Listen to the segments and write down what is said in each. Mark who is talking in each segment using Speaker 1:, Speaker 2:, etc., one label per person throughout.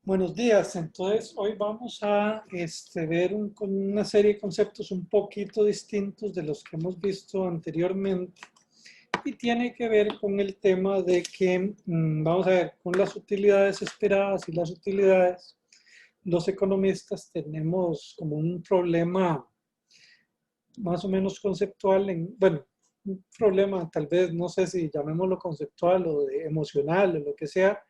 Speaker 1: Buenos días. Entonces, hoy vamos a ver con una serie de conceptos un poquito distintos de los que hemos visto anteriormente y tiene que ver con el tema de que, vamos a ver, con las utilidades esperadas y las utilidades, los economistas tenemos como un problema más o menos conceptual, bueno, un problema tal vez, no sé si llamémoslo conceptual o de emocional o lo que sea,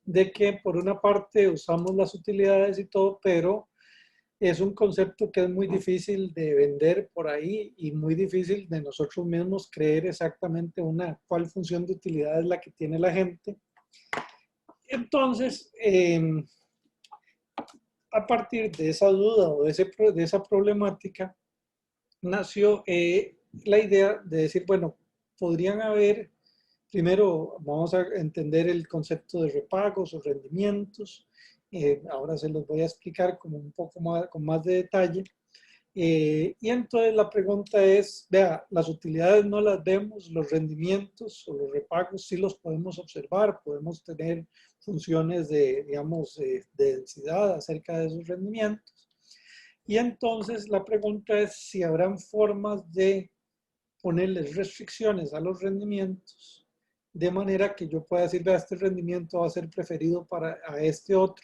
Speaker 1: de que por una parte usamos las utilidades y todo, pero es un concepto que es muy difícil de vender por ahí y muy difícil de nosotros mismos creer exactamente cuál función de utilidad es la que tiene la gente. Entonces, a partir de esa duda o de esa problemática, nació la idea de decir, bueno, podrían haber, primero vamos a entender el concepto de repagos o rendimientos, ahora se los voy a explicar como un poco más, con más de detalle. Y entonces la pregunta es, vea, las utilidades no las vemos, los rendimientos o los repagos sí los podemos observar, podemos tener funciones de, digamos, de densidad acerca de esos rendimientos. Y entonces la pregunta es si habrán formas de ponerles restricciones a los rendimientos, de manera que yo pueda decir, vea, este rendimiento va a ser preferido para a este otro,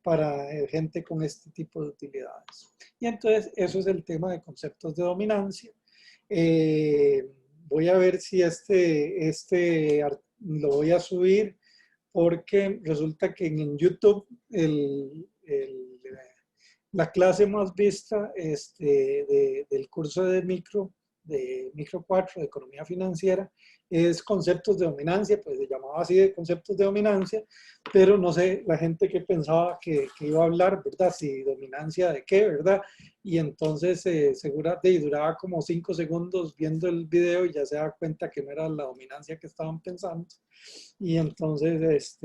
Speaker 1: para gente con este tipo de utilidades. Y entonces eso es el tema de conceptos de dominancia. Eh, Voy a ver si lo voy a subir porque resulta que en YouTube la clase más vista del curso de micro 4 de economía financiera, es conceptos de dominancia, pues se llamaba así de conceptos de dominancia, pero no sé, la gente que pensaba que iba a hablar, ¿verdad? Si dominancia de qué, ¿verdad? Y entonces seguramente duraba como 5 segundos viendo el video y ya se da cuenta que no era la dominancia que estaban pensando. Y entonces,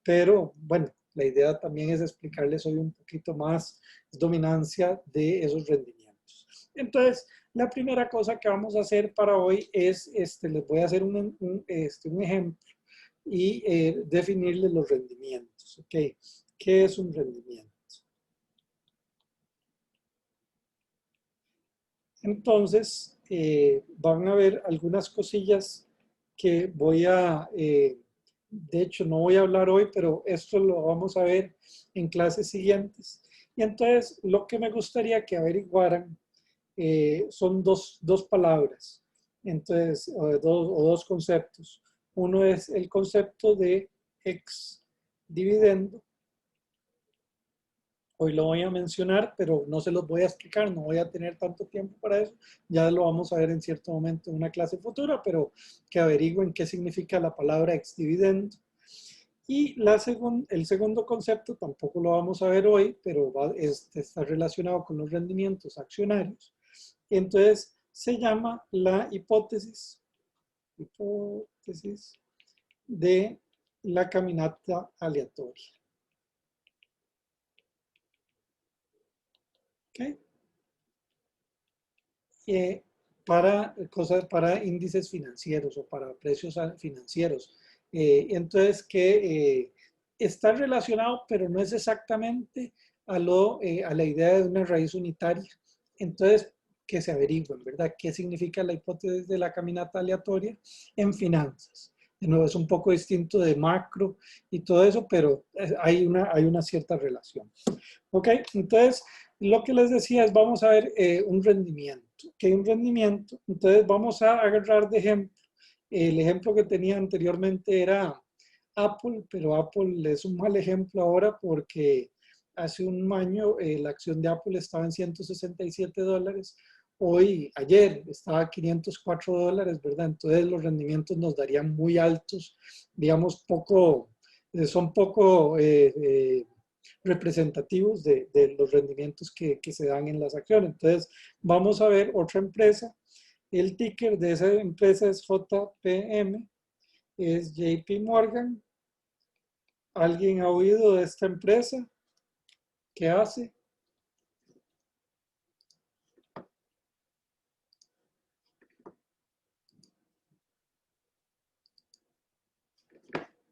Speaker 1: pero bueno, la idea también es explicarles hoy un poquito más dominancia de esos rendimientos. Entonces, la primera cosa que vamos a hacer para hoy es, les voy a hacer un ejemplo y definirles los rendimientos. ¿Ok? ¿Qué es un rendimiento? Entonces, van a ver algunas cosillas que de hecho no voy a hablar hoy, pero esto lo vamos a ver en clases siguientes. Y entonces, lo que me gustaría que averiguaran son dos palabras, entonces, o dos conceptos. Uno es el concepto de ex dividendo. Hoy lo voy a mencionar, pero no se los voy a explicar, no voy a tener tanto tiempo para eso. Ya lo vamos a ver en cierto momento en una clase futura, pero que averigüen qué significa la palabra ex dividendo. Y el segundo concepto tampoco lo vamos a ver hoy, pero está relacionado con los rendimientos accionarios. Entonces se llama la hipótesis de la caminata aleatoria. ¿Okay? eh, para índices financieros o para precios financieros. Entonces, que está relacionado, pero no es exactamente a la idea de una raíz unitaria. Entonces, que se averigüen, ¿verdad? ¿Qué significa la hipótesis de la caminata aleatoria en finanzas? De nuevo, es un poco distinto de macro y todo eso, pero hay una cierta relación. ¿Ok? Entonces, lo que les decía es, vamos a ver un rendimiento. ¿Qué hay un rendimiento? Entonces, vamos a agarrar de ejemplo. El ejemplo que tenía anteriormente era Apple, pero Apple es un mal ejemplo ahora porque hace un año la acción de Apple estaba en $167. Hoy, ayer, estaba a $504, ¿verdad? Entonces, los rendimientos nos darían muy altos, digamos, son poco representativos de los rendimientos que se dan en las acciones. Entonces, vamos a ver otra empresa. El ticker de esa empresa es JPM, es JP Morgan. ¿Alguien ha oído de esta empresa? ¿Qué hace?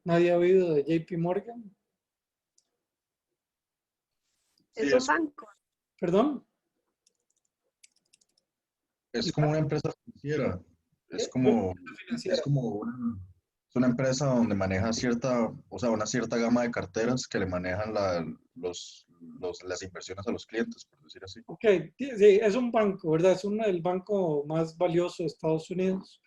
Speaker 1: ¿Nadie ha oído de JP Morgan?
Speaker 2: Sí,
Speaker 3: Es un banco.
Speaker 1: ¿Perdón?
Speaker 2: es como una empresa financiera. Es
Speaker 1: Una
Speaker 2: como, es
Speaker 1: financiera.
Speaker 2: como es una empresa donde maneja cierta, o sea, una cierta gama de carteras que le manejan las inversiones a los clientes, por decir así.
Speaker 1: Ok, sí, sí, es un banco, ¿verdad? Es el banco más valioso de Estados Unidos,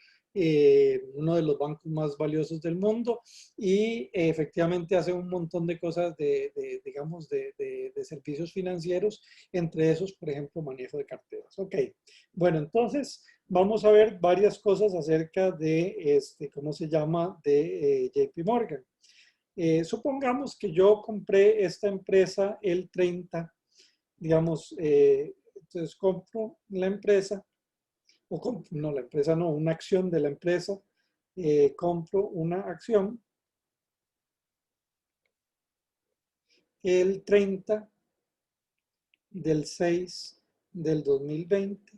Speaker 1: uno de los bancos más valiosos del mundo y efectivamente hace un montón de cosas digamos, de servicios financieros, entre esos, por ejemplo, manejo de carteras. Ok, bueno, entonces vamos a ver varias cosas acerca de, ¿cómo se llama?, de JP Morgan. Supongamos que yo compré esta empresa el 30, digamos, entonces compro la empresa, no, la empresa no, una acción de la empresa, compro una acción el 30 del 6 del 2020.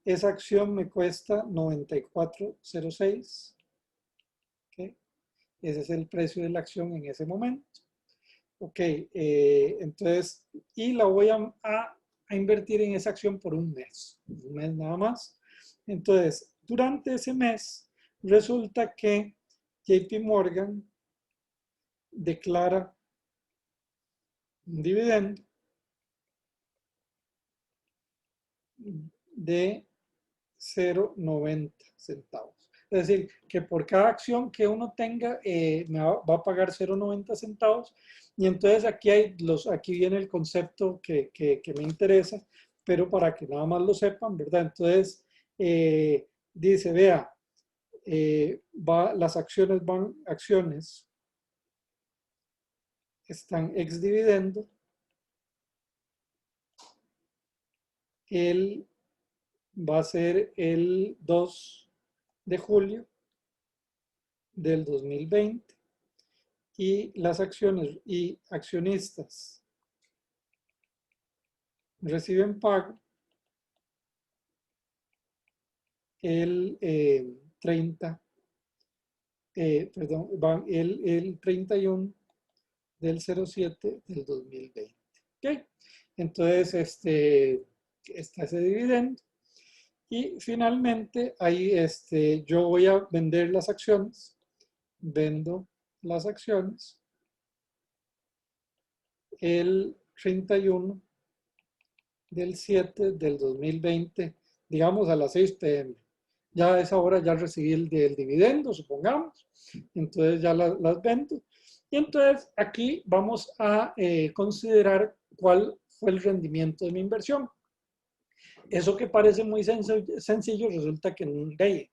Speaker 1: Esa acción me cuesta 94.06. ¿Okay? Ese es el precio de la acción en ese momento. Ok, entonces, y la voy a invertir en esa acción por un mes nada más. Entonces, durante ese mes, resulta que JP Morgan declara un dividendo de 0.90 centavos. Es decir, que por cada acción que uno tenga, me va a pagar 0.90 centavos. Y entonces aquí viene el concepto que me interesa, pero para que nada más lo sepan, ¿verdad? Entonces, dice, vea, las acciones están ex dividendo el va a ser el 2 de julio del 2020 y las acciones y accionistas reciben pago el 30, perdón, el 31 del 07 del 2020. ¿Ok? Entonces, está ese dividendo. Y finalmente, ahí yo voy a vender las acciones. Vendo las acciones el 31 del 7 del 2020, digamos a las 6 p.m. Ya a esa hora ya recibí el dividendo, supongamos. Entonces ya las vendo. Y entonces aquí vamos a considerar cuál fue el rendimiento de mi inversión. Eso que parece muy sencillo resulta que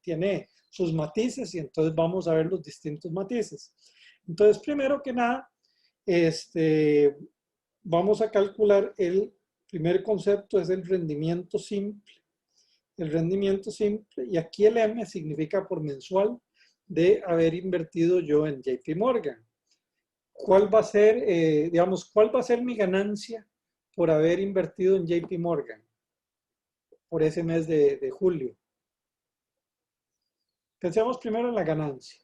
Speaker 1: tiene sus matices y entonces vamos a ver los distintos matices. Entonces, primero que nada, vamos a calcular el primer concepto, es el rendimiento simple. El rendimiento simple, y aquí el M significa por mensual de haber invertido yo en JP Morgan. ¿Cuál va a ser, digamos, cuál va a ser mi ganancia por haber invertido en JP Morgan por ese mes de julio? Pensemos primero en la ganancia.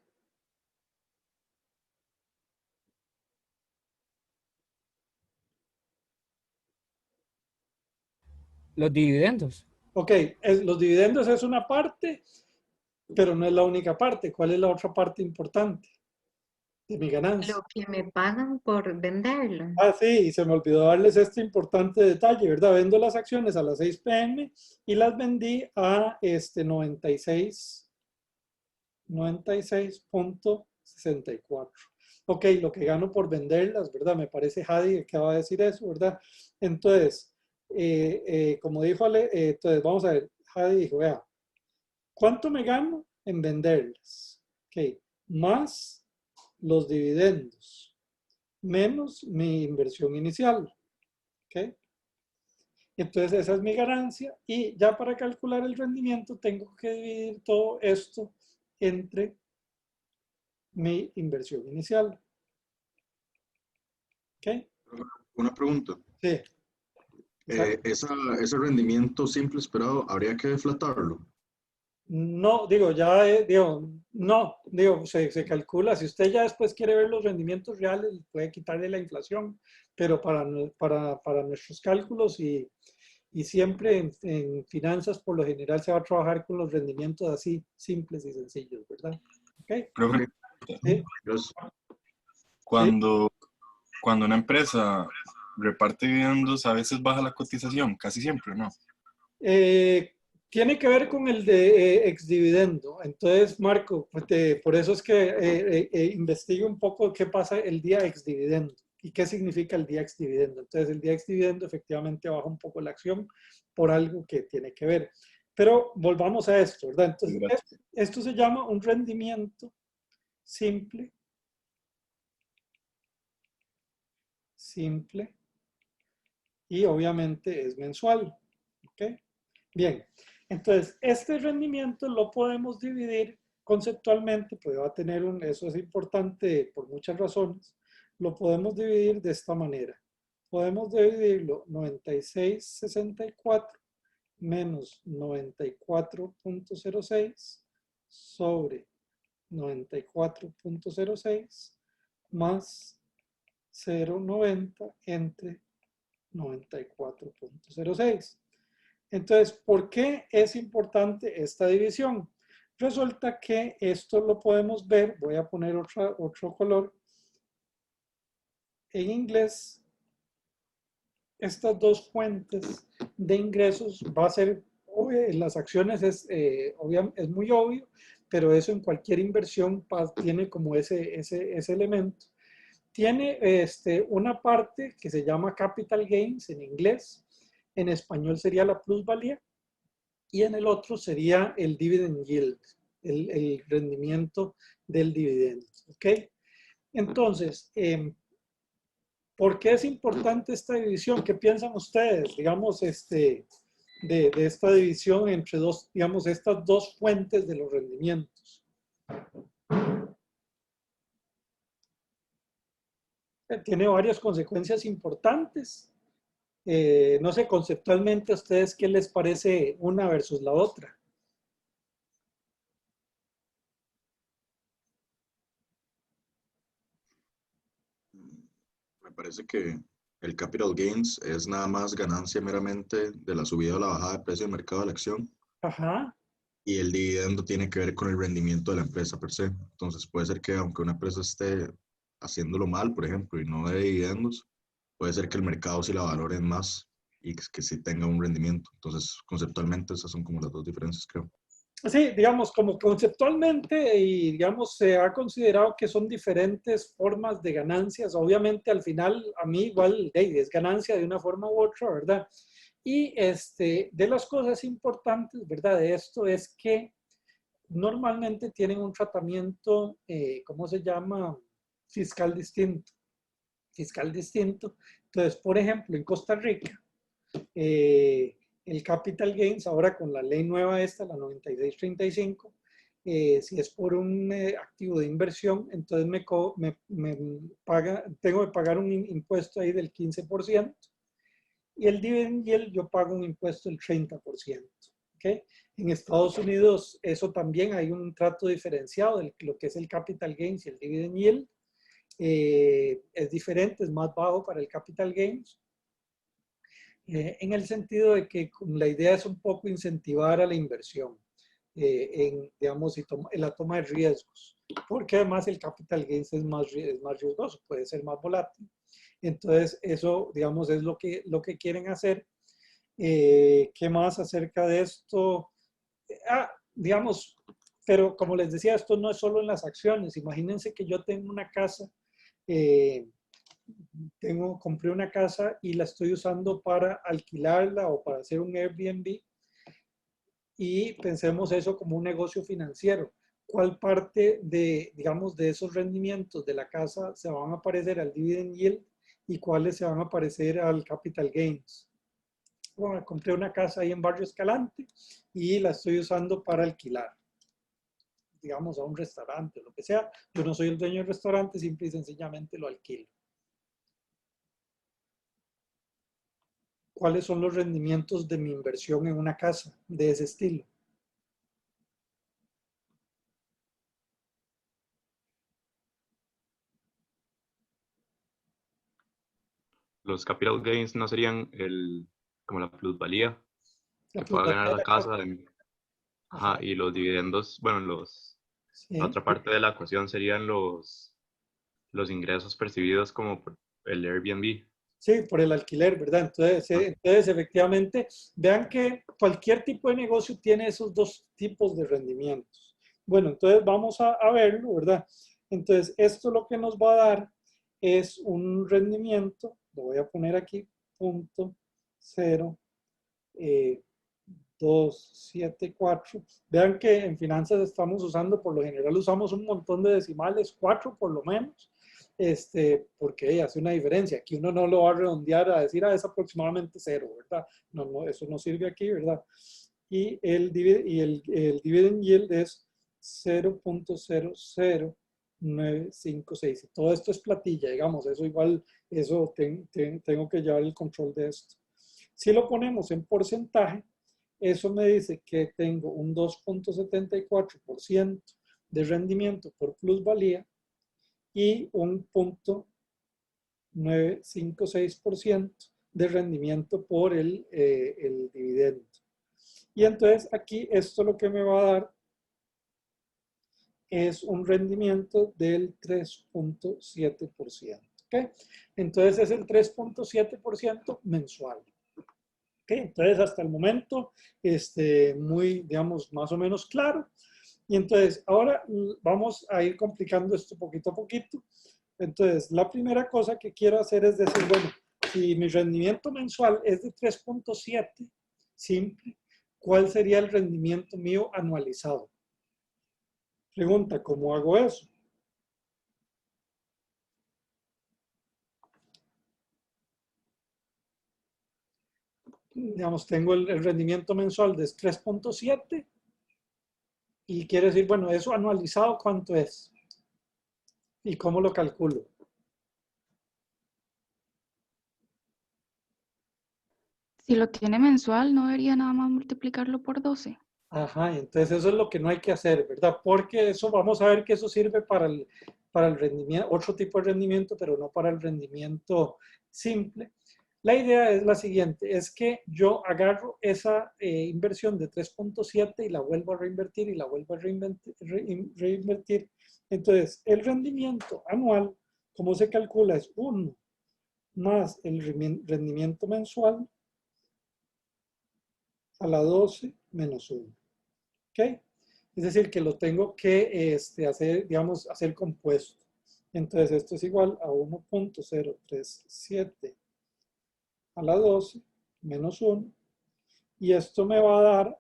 Speaker 4: Los dividendos.
Speaker 1: Ok, los dividendos es una parte, pero no es la única parte. ¿Cuál es la otra parte importante de mi ganancia?
Speaker 3: Lo que me pagan por venderlo.
Speaker 1: Ah, sí, y se me olvidó darles este importante detalle, ¿verdad? Vendo las acciones a las 6 p.m. y las vendí a 96.64. Ok, lo que gano por venderlas, ¿verdad? Me parece Jadi que acaba de decir eso, ¿verdad? Entonces, como dijo Ale, entonces vamos a ver, Jadi dijo, vea, ¿cuánto me gano en venderlas? Ok, más los dividendos, menos mi inversión inicial. ¿Ok? Entonces esa es mi ganancia y ya para calcular el rendimiento tengo que dividir todo esto entre mi inversión inicial. ¿Ok?
Speaker 2: Una pregunta.
Speaker 1: Sí, exacto.
Speaker 2: Ese rendimiento simple esperado, ¿habría que deflatarlo?
Speaker 1: No, digo, ya, digo, no, digo, se calcula, si usted ya después quiere ver los rendimientos reales, puede quitarle la inflación, pero para nuestros cálculos y siempre en finanzas, por lo general, se va a trabajar con los rendimientos así, simples y sencillos, ¿verdad? ¿Ok?
Speaker 5: Profe,
Speaker 1: Sí,
Speaker 2: Entonces,
Speaker 1: sí.
Speaker 5: cuando, cuando una empresa reparte dividendos, a veces baja la cotización, casi siempre, ¿no?
Speaker 1: Eh, Tiene que ver con el de exdividendo. Entonces, Marco, pues por eso es que investigue un poco qué pasa el día exdividendo y qué significa el día exdividendo. Entonces, el día exdividendo efectivamente baja un poco la acción por algo que tiene que ver. Pero volvamos a esto, ¿verdad? Entonces,
Speaker 5: Gracias.
Speaker 1: esto se llama un rendimiento simple, simple y obviamente es mensual. ¿Ok? Bien, entonces este rendimiento lo podemos dividir conceptualmente, pues va a tener eso es importante por muchas razones, lo podemos dividir de esta manera. Podemos dividirlo 96,64 menos 94,06 sobre 94,06 más 0,90 entre 94,06. Entonces, ¿por qué es importante esta división? Resulta que esto lo podemos ver, voy a poner otro color, en inglés, estas dos fuentes de ingresos va a ser, en las acciones es muy obvio, pero eso en cualquier inversión tiene como ese elemento. Tiene una parte que se llama capital gains en inglés, en español sería la plusvalía, y en el otro sería el dividend yield, el rendimiento del dividendo. ¿Ok? Entonces, ¿por qué es importante esta división? ¿Qué piensan ustedes, digamos, de esta división entre dos, digamos, estas dos fuentes de los rendimientos? Tiene varias consecuencias importantes. No sé, conceptualmente a ustedes, ¿qué les parece una versus la otra?
Speaker 2: me parece que el capital gains es nada más ganancia meramente de la subida o la bajada de precio de mercado de la acción
Speaker 1: Ajá.
Speaker 2: y el dividendo tiene que ver con el rendimiento de la empresa per se. Entonces puede ser que aunque una empresa esté haciéndolo mal, por ejemplo, y no dé dividendos, puede ser que el mercado sí la valore más y que sí tenga un rendimiento. Entonces, conceptualmente esas son como las dos diferencias, creo.
Speaker 1: Sí, digamos, como conceptualmente y digamos, se ha considerado que son diferentes formas de ganancias. Obviamente, al final, a mí igual es ganancia de una forma u otra, ¿verdad? Y de las cosas importantes, ¿verdad? De esto es que normalmente tienen un tratamiento, ¿cómo se llama? Fiscal distinto. Fiscal distinto. Entonces, por ejemplo, en Costa Rica, eh, el capital gains, ahora con la ley nueva esta, la 9635, si es por un activo de inversión, entonces tengo que pagar un impuesto ahí del 15%, y el dividend yield yo pago un impuesto del 30%. ¿Okay? En Estados Unidos eso también hay un trato diferenciado de lo que es el capital gains y el dividend yield. Es diferente, es más bajo para el capital gains, en el sentido de que la idea es un poco incentivar a la inversión digamos, en la toma de riesgos, porque además el capital gains es más riesgoso, puede ser más volátil. Entonces, eso, digamos, es lo que quieren hacer. ¿Qué más acerca de esto? Digamos, pero como les decía, esto no es solo en las acciones. Imagínense que yo tengo una casa, eh, compré una casa y la estoy usando para alquilarla o para hacer un Airbnb, y pensemos eso como un negocio financiero. ¿Cuál parte de, digamos, de esos rendimientos de la casa se van a aparecer al dividend yield y cuáles se van a aparecer al capital gains? Bueno, compré una casa ahí en Barrio Escalante y la estoy usando para alquilar, digamos, a un restaurante, lo que sea. Yo no soy el dueño del restaurante, simple y sencillamente lo alquilo. ¿Cuáles son los rendimientos de mi inversión en una casa de ese estilo?
Speaker 6: los capital gains no serían como la plusvalía
Speaker 1: La
Speaker 6: que pueda
Speaker 1: plusvalía
Speaker 6: ganar
Speaker 1: de
Speaker 6: la
Speaker 1: la
Speaker 6: casa.
Speaker 1: casa.
Speaker 6: Ajá, y los dividendos, bueno, la
Speaker 1: Sí.
Speaker 6: otra parte de la ecuación serían los ingresos percibidos como por el Airbnb.
Speaker 1: Sí, por el alquiler, ¿verdad? Entonces, entonces, efectivamente, vean que cualquier tipo de negocio tiene esos dos tipos de rendimientos. Bueno, entonces vamos a verlo, ¿verdad? Entonces, esto lo que nos va a dar es un rendimiento, lo voy a poner aquí, punto 0, 274. Vean que en finanzas estamos usando, por lo general usamos un montón de decimales, 4 por lo menos, porque hace una diferencia. Aquí uno no lo va a redondear a decir, es aproximadamente 0, ¿verdad? No, no, eso no sirve aquí, ¿verdad? Y el dividend yield es 0.00956. Y todo esto es platilla, digamos, eso igual, eso tengo que llevar el control de esto. Si lo ponemos en porcentaje, eso me dice que tengo un 2.74% de rendimiento por plusvalía y un 0.956% de rendimiento por el dividendo. Y entonces aquí esto lo que me va a dar es un rendimiento del 3.7%. ¿Okay? Entonces es el 3.7% mensual. ¿Okay? Entonces hasta el momento, muy, digamos, más o menos claro. Y entonces ahora vamos a ir complicando esto poquito a poquito. Entonces la primera cosa que quiero hacer es decir, bueno, si mi rendimiento mensual es de 3.7, simple, ¿cuál sería el rendimiento mío anualizado? Pregunta, ¿cómo hago eso? Digamos, tengo el rendimiento mensual de 3.7 y quiero decir, bueno, eso anualizado, ¿cuánto es? ¿Y cómo lo calculo?
Speaker 7: Si lo tiene mensual, no debería nada más multiplicarlo por 12.
Speaker 1: Ajá, entonces eso es lo que no hay que hacer, ¿verdad? Porque eso vamos a ver que eso sirve para el rendimiento, otro tipo de rendimiento, pero no para el rendimiento simple. La idea es la siguiente, es que yo agarro esa inversión de 3.7 y la vuelvo a reinvertir y la vuelvo a reinvertir. Entonces, el rendimiento anual, ¿cómo se calcula? Es 1 más el rendimiento mensual a la 12 menos 1. ¿Ok? Es decir, que lo tengo que hacer, digamos, hacer compuesto. Entonces, esto es igual a 1.037 a la 12 menos 1. Y esto me va a dar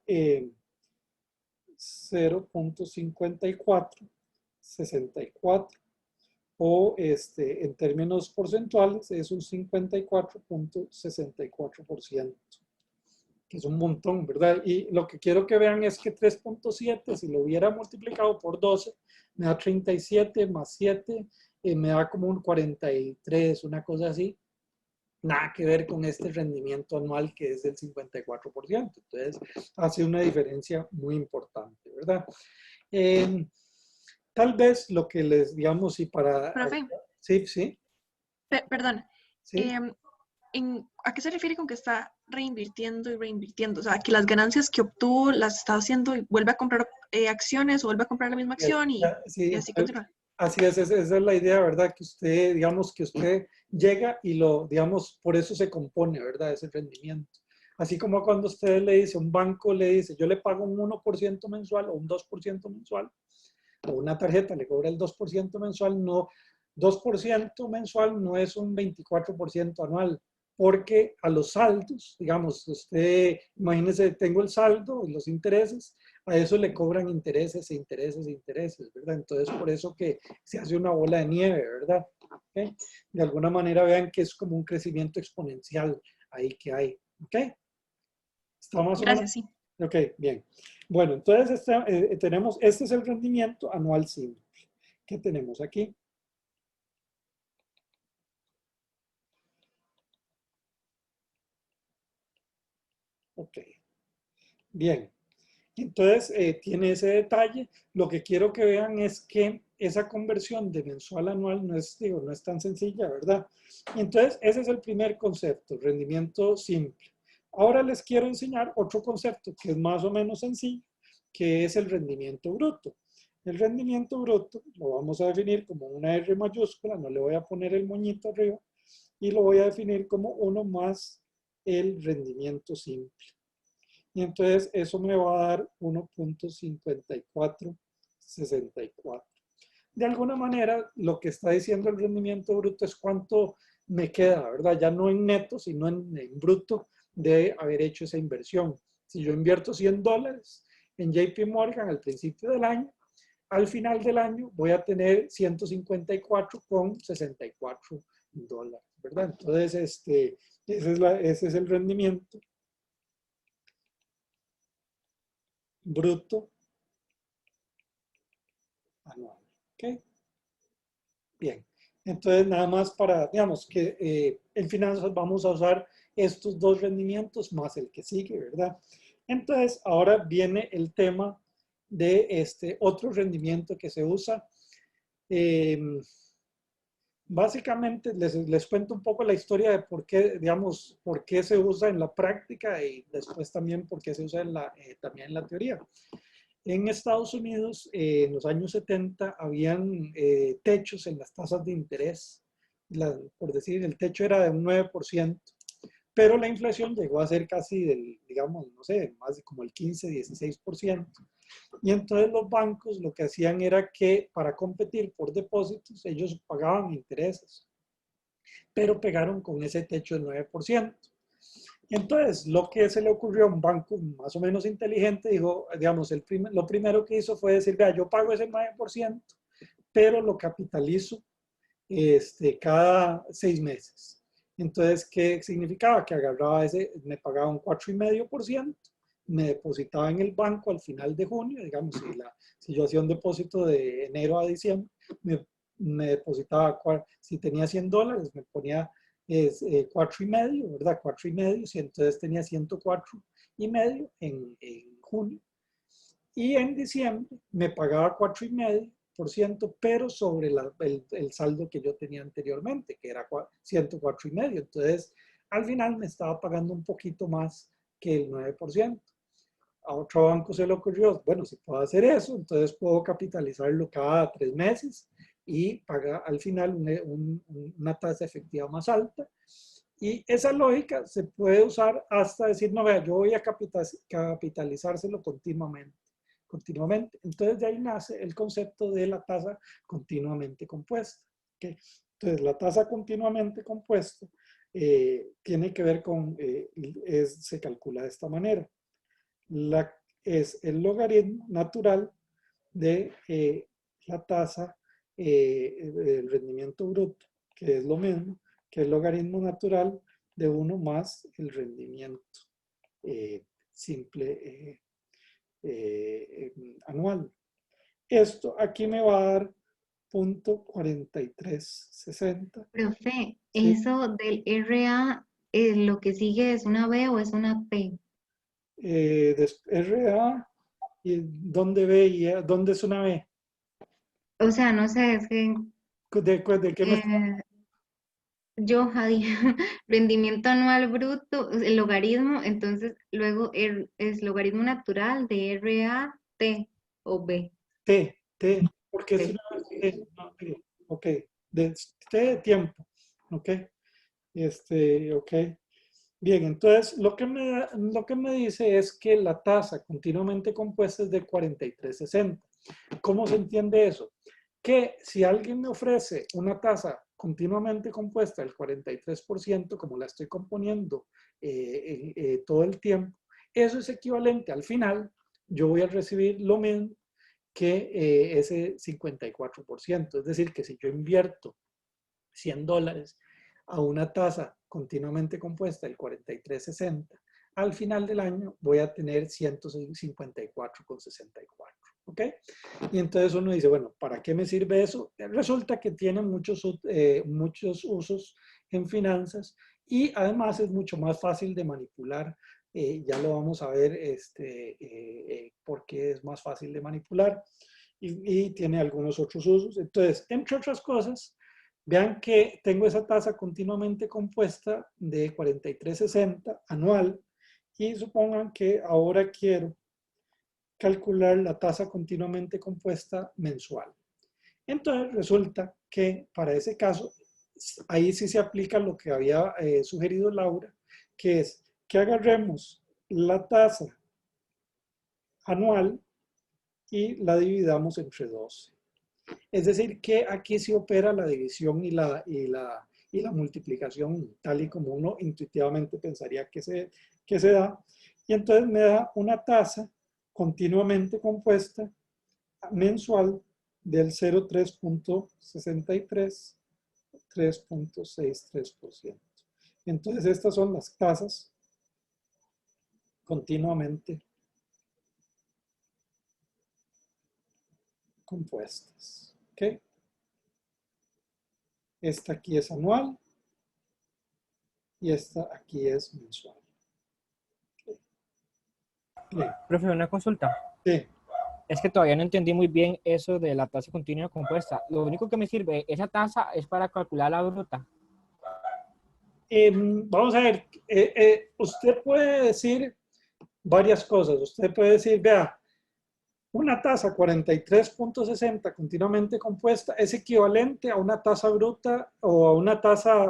Speaker 1: 0.5464. O en términos porcentuales es un 54.64%. Que es un montón, ¿verdad? Y lo que quiero que vean es que 3.7, si lo hubiera multiplicado por 12, me da 37 más 7, me da como un 43, una cosa así. Nada que ver con este rendimiento anual que es del 54%. Entonces, hace una diferencia muy importante, ¿verdad? Tal vez lo que les, digamos, y para...
Speaker 8: Profe,
Speaker 1: Sí, sí,
Speaker 8: perdón.
Speaker 1: sí.
Speaker 8: ¿A qué se refiere con que está reinvirtiendo y reinvirtiendo? O sea, que las ganancias que obtuvo las está haciendo y vuelve a comprar acciones o vuelve a comprar la misma acción
Speaker 1: Sí,
Speaker 8: y así continúa.
Speaker 1: así es, esa es la idea, ¿verdad? Que usted, digamos, que usted llega y lo, digamos, por eso se compone, ¿verdad? Ese rendimiento. Así como cuando usted le dice, un banco le dice, yo le pago un 1% mensual o un 2% mensual, o una tarjeta le cobra el 2% mensual, no, 2% mensual no es un 24% anual, porque a los saldos, digamos, usted, imagínese, tengo el saldo y los intereses, a eso le cobran intereses e intereses e intereses, ¿verdad? Entonces, por eso que se hace una bola de nieve, ¿verdad? ¿Okay? De alguna manera vean que es como un crecimiento exponencial ahí que hay, ¿ok? ¿Está más o menos?
Speaker 8: Gracias, sí.
Speaker 1: Ok, bien. Bueno, entonces tenemos, este es el rendimiento anual simple. ¿Qué tenemos aquí? Ok, bien. Entonces, tiene ese detalle. Lo que quiero que vean es que esa conversión de mensual a anual no es, digo, no es tan sencilla, ¿verdad? Entonces, ese es el primer concepto, rendimiento simple. Ahora les quiero enseñar otro concepto que es más o menos sencillo, que es el rendimiento bruto. El rendimiento bruto lo vamos a definir como una R mayúscula, no le voy a poner el moñito arriba, y lo voy a definir como 1 más el rendimiento simple. Y entonces eso me va a dar 1.5464. De alguna manera, lo que está diciendo el rendimiento bruto es cuánto me queda, ¿verdad? Ya no en neto, sino en bruto de haber hecho esa inversión. Si yo invierto $100 en JP Morgan al principio del año, al final del año voy a tener 154,64 dólares, ¿verdad? Entonces, ese es el rendimiento bruto anual. ¿Ok? Bien. Entonces, nada más para, digamos que en finanzas vamos a usar estos dos rendimientos más el que sigue, ¿verdad? Entonces, ahora viene el tema de este otro rendimiento que se usa. Básicamente, les cuento un poco la historia de por qué, digamos, por qué se usa en la práctica y después también por qué se usa también en la teoría. En Estados Unidos, en los años 70, habían techos en las tasas de interés. Por decir, el techo era de un 9%, pero la inflación llegó a ser casi del, digamos, no sé, más de como el 15, 16%. Y entonces los bancos lo que hacían era que para competir por depósitos, ellos pagaban intereses, pero pegaron con ese techo del 9%. Entonces, lo que se le ocurrió a un banco más o menos inteligente, dijo, digamos, lo primero que hizo fue decir, vea, yo pago ese 9%, pero lo capitalizo cada 6 meses. Entonces, ¿qué significaba? Que agarraba me pagaba un 4,5%, me depositaba en el banco al final de junio, digamos, si yo hacía un depósito de enero a diciembre, me depositaba, si tenía $100, me ponía 4,5, ¿verdad? 4,5, y entonces tenía 104,5 en junio. Y en diciembre me pagaba 4,5%, pero sobre el saldo que yo tenía anteriormente, que era 104,5. Entonces, al final me estaba pagando un poquito más que el 9%. A otro banco se le ocurrió, bueno, si puedo hacer eso, entonces puedo capitalizarlo cada 3 meses y pagar al final una tasa efectiva más alta. Y esa lógica se puede usar hasta decir, no, vea, yo voy a capitalizárselo continuamente. Entonces de ahí nace el concepto de la tasa continuamente compuesta. ¿Okay? Entonces la tasa continuamente compuesta tiene que ver con, se calcula de esta manera. Es el logaritmo natural de la tasa del rendimiento bruto, que es lo mismo que el logaritmo natural de 1 más el rendimiento simple anual. Esto aquí me va a dar 0.4360.
Speaker 3: Profe,
Speaker 1: Sí.
Speaker 3: eso del RA, ¿lo que sigue es una B o es una P?
Speaker 1: RA, ¿y dónde B y dónde es una B?
Speaker 3: O sea, no sé, es que
Speaker 1: ¿De qué me
Speaker 3: yo, Jadi, rendimiento anual bruto, el logaritmo, entonces luego es logaritmo natural de RAT o B.
Speaker 1: T, porque es
Speaker 3: T.
Speaker 1: una no, ok, de T de tiempo, ok, ok. Bien, entonces lo que me dice es que la tasa continuamente compuesta es de 4360. ¿Cómo se entiende eso? Que si alguien me ofrece una tasa continuamente compuesta del 43%, como la estoy componiendo todo el tiempo, eso es equivalente al final, yo voy a recibir lo mismo que ese 54%. Es decir, que si yo invierto $100 a una tasa continuamente compuesta del 43,60, al final del año voy a tener 154,64. ¿Ok? Y entonces uno dice, bueno, ¿para qué me sirve eso? Resulta que tiene muchos usos en finanzas y además es mucho más fácil de manipular. Ya lo vamos a ver por qué es más fácil de manipular. y tiene algunos otros usos. Entonces, entre otras cosas, vean que tengo esa tasa continuamente compuesta de 43.60 anual y supongan que ahora quiero calcular la tasa continuamente compuesta mensual. Entonces resulta que para ese caso, ahí sí se aplica lo que había sugerido Laura, que es que agarremos la tasa anual y la dividamos entre 12. Es decir, que aquí se opera la división y la multiplicación tal y como uno intuitivamente pensaría que se da. Y entonces me da una tasa continuamente compuesta mensual del 0,3.63, 3.63%. Entonces estas son las tasas continuamente compuestas. ¿Ok? Esta aquí es anual y esta aquí es mensual. ¿Okay? Bien.
Speaker 4: Profe, una consulta.
Speaker 1: Sí.
Speaker 4: Es que todavía no entendí muy bien eso de la tasa continua compuesta. Lo único que me sirve, esa tasa es para calcular la bruta.
Speaker 1: Vamos a ver, usted puede decir varias cosas. Usted puede decir, vea, una tasa 43.60 continuamente compuesta es equivalente a una tasa bruta o a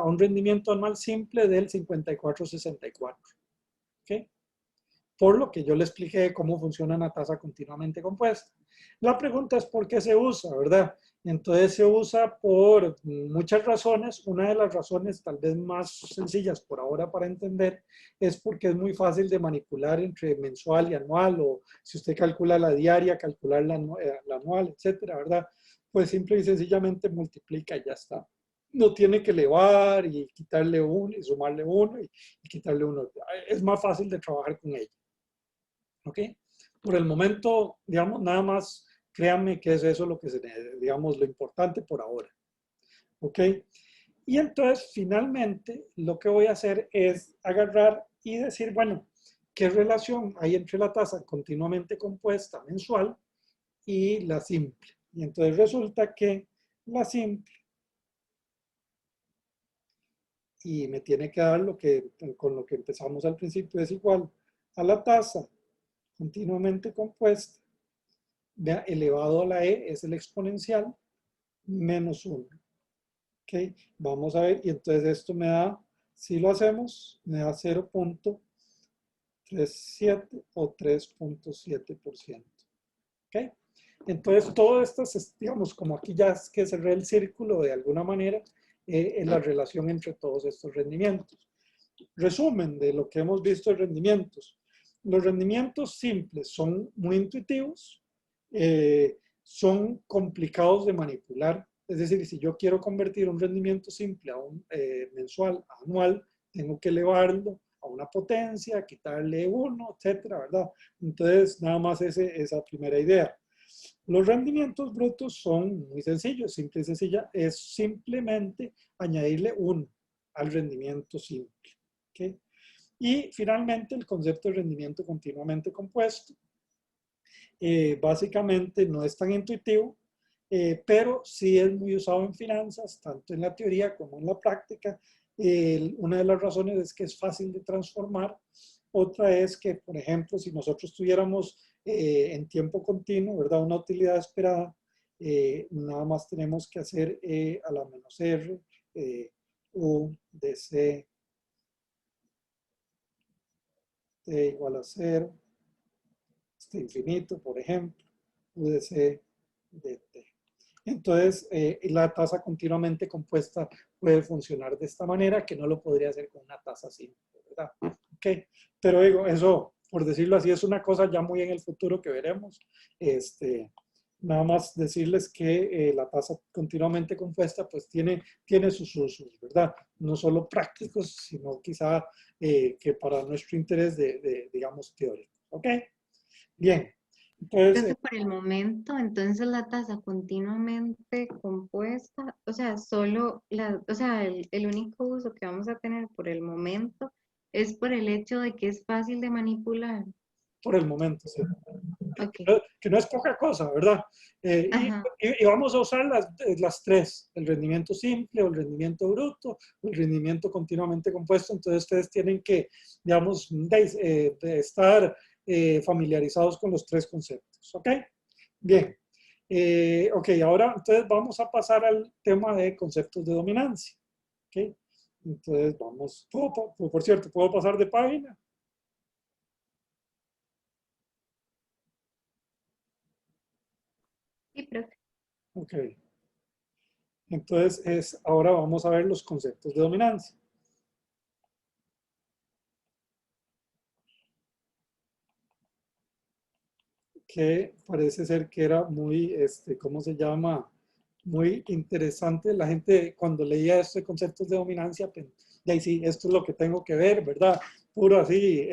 Speaker 1: un rendimiento anual simple del 54.64. ¿Okay? Por lo que yo le expliqué cómo funciona una tasa continuamente compuesta. La pregunta es por qué se usa, ¿verdad? Entonces se usa por muchas razones. Una de las razones tal vez más sencillas por ahora para entender es porque es muy fácil de manipular entre mensual y anual, o si usted calcula la diaria, calcular la anual, etcétera, ¿verdad? Pues simple y sencillamente multiplica y ya está. No tiene que elevar y quitarle uno y sumarle uno y quitarle uno. Es más fácil de trabajar con ella. ¿Ok? Por el momento, digamos, nada más créanme que es eso lo que digamos, lo importante por ahora. ¿Ok? Y entonces, finalmente, lo que voy a hacer es agarrar y decir, bueno, ¿qué relación hay entre la tasa continuamente compuesta mensual y la simple? Y entonces resulta que la simple, y me tiene que dar con lo que empezamos al principio, es igual a la tasa continuamente compuesta, vea, elevado a la e es el exponencial, menos 1. ¿Ok? Vamos a ver, y entonces esto me da, si lo hacemos, me da 0.37 o 3.7%. ¿Ok? Entonces, todo esto, digamos, como aquí ya es que cerré el círculo de alguna manera, en la relación entre todos estos rendimientos. Resumen de lo que hemos visto de rendimientos. Los rendimientos simples son muy intuitivos, son complicados de manipular. Es decir, si yo quiero convertir un rendimiento simple a un mensual, a anual, tengo que elevarlo a una potencia, quitarle uno, etcétera, ¿verdad? Entonces, nada más esa primera idea. Los rendimientos brutos son muy sencillos, simple y sencilla. Es simplemente añadirle 1 al rendimiento simple. ¿Okay? Y finalmente el concepto de rendimiento continuamente compuesto. Básicamente no es tan intuitivo, pero sí es muy usado en finanzas, tanto en la teoría como en la práctica. Una de las razones es que es fácil de transformar. Otra es que, por ejemplo, si nosotros tuviéramos en tiempo continuo, ¿verdad? Una utilidad esperada, nada más tenemos que hacer a la menos R, U de C T igual a 0, infinito, por ejemplo, U de C de T. Entonces, la tasa continuamente compuesta puede funcionar de esta manera, que no lo podría hacer con una tasa simple, ¿verdad? Ok, pero digo, eso, por decirlo así, es una cosa ya muy en el futuro que veremos. Nada más decirles que la tasa continuamente compuesta pues tiene sus usos, ¿verdad? No solo prácticos, sino quizá que para nuestro interés digamos, teórico. ¿Ok? Bien.
Speaker 3: Entonces, por el momento, entonces la tasa continuamente compuesta, o sea, solo el único uso que vamos a tener por el momento es por el hecho de que es fácil de manipular.
Speaker 1: por el momento. ¿Sí?
Speaker 3: Ok.
Speaker 1: Que no es poca cosa, ¿verdad?
Speaker 3: Ajá.
Speaker 1: Y vamos a usar las tres, el rendimiento simple o el rendimiento bruto, o el rendimiento continuamente compuesto. Entonces ustedes tienen que, digamos, de estar familiarizados con los tres conceptos, ¿ok? Bien. Ok, ahora entonces vamos a pasar al tema de conceptos de dominancia, ¿ok? Entonces vamos, por cierto, ¿puedo pasar de página?
Speaker 3: Sí, profe.
Speaker 1: Ok. Entonces, ahora vamos a ver los conceptos de dominancia. Que parece ser que era muy, ¿cómo se llama? Muy interesante. La gente cuando leía estos conceptos de dominancia, pues, de ahí sí, esto es lo que tengo que ver, ¿verdad? Puro así,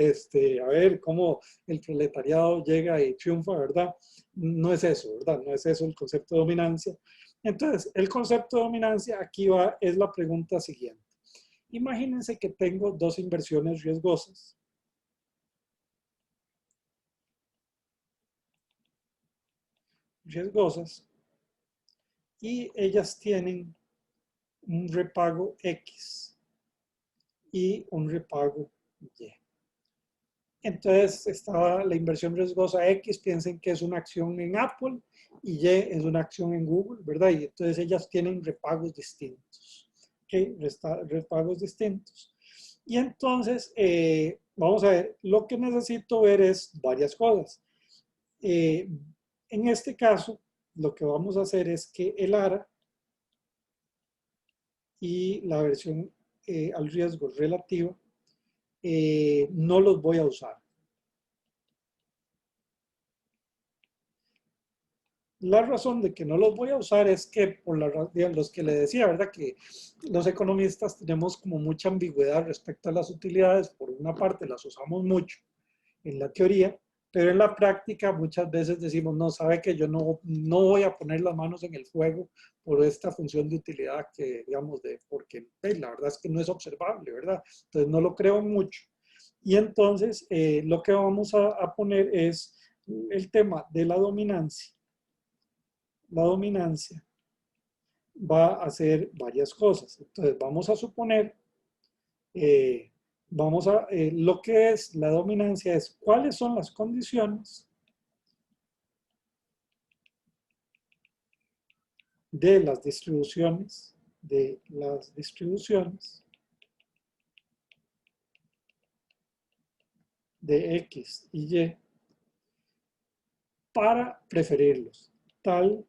Speaker 1: a ver cómo el proletariado llega y triunfa, ¿verdad? No es eso, ¿verdad? No es eso el concepto de dominancia. Entonces, el concepto de dominancia, aquí va, es la pregunta siguiente. Imagínense que tengo dos inversiones riesgosas. Y ellas tienen un repago X y un repago Y. Entonces estaba la inversión riesgosa X, piensen que es una acción en Apple y Y es una acción en Google, ¿verdad? Y entonces ellas tienen repagos distintos, ¿ok? Repagos distintos. Y entonces, vamos a ver, lo que necesito ver es varias cosas. En este caso, lo que vamos a hacer es que el ARA y la versión al riesgo relativo no los voy a usar. La razón de que no los voy a usar es que por los que le decía, ¿verdad? Que los economistas tenemos como mucha ambigüedad respecto a las utilidades. Por una parte las usamos mucho en la teoría, pero en la práctica muchas veces decimos, no, sabe que yo no voy a poner las manos en el fuego por esta función de utilidad que, digamos, porque la verdad es que no es observable, ¿verdad? Entonces no lo creo mucho. Y entonces lo que vamos a poner es el tema de la dominancia. La dominancia va a hacer varias cosas. Entonces vamos a suponer, lo que es la dominancia es cuáles son las condiciones de las distribuciones, de X y Y para preferirlos, tal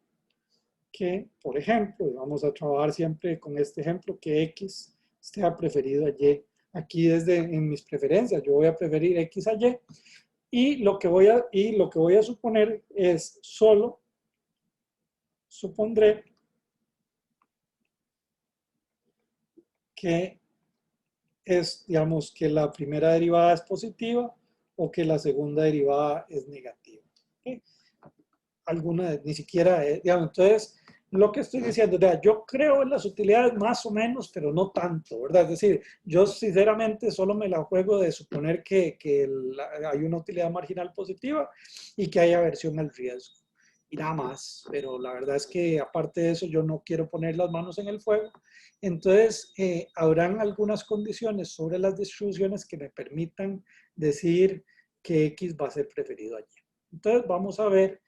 Speaker 1: que, por ejemplo, vamos a trabajar siempre con este ejemplo, que X esté preferido a Y. Aquí en mis preferencias, yo voy a preferir X a Y. Y lo que voy a suponer es supondré que digamos, que la primera derivada es positiva o que la segunda derivada es negativa. ¿Okay? Ni siquiera, digamos, entonces, lo que estoy diciendo, yo creo en las utilidades más o menos, pero no tanto, ¿verdad? Es decir, yo sinceramente solo me la juego de suponer que hay una utilidad marginal positiva y que hay aversión al riesgo. Y nada más, pero la verdad es que aparte de eso yo no quiero poner las manos en el fuego. Entonces, habrán algunas condiciones sobre las distribuciones que me permitan decir que X va a ser preferido allí. Entonces, vamos a ver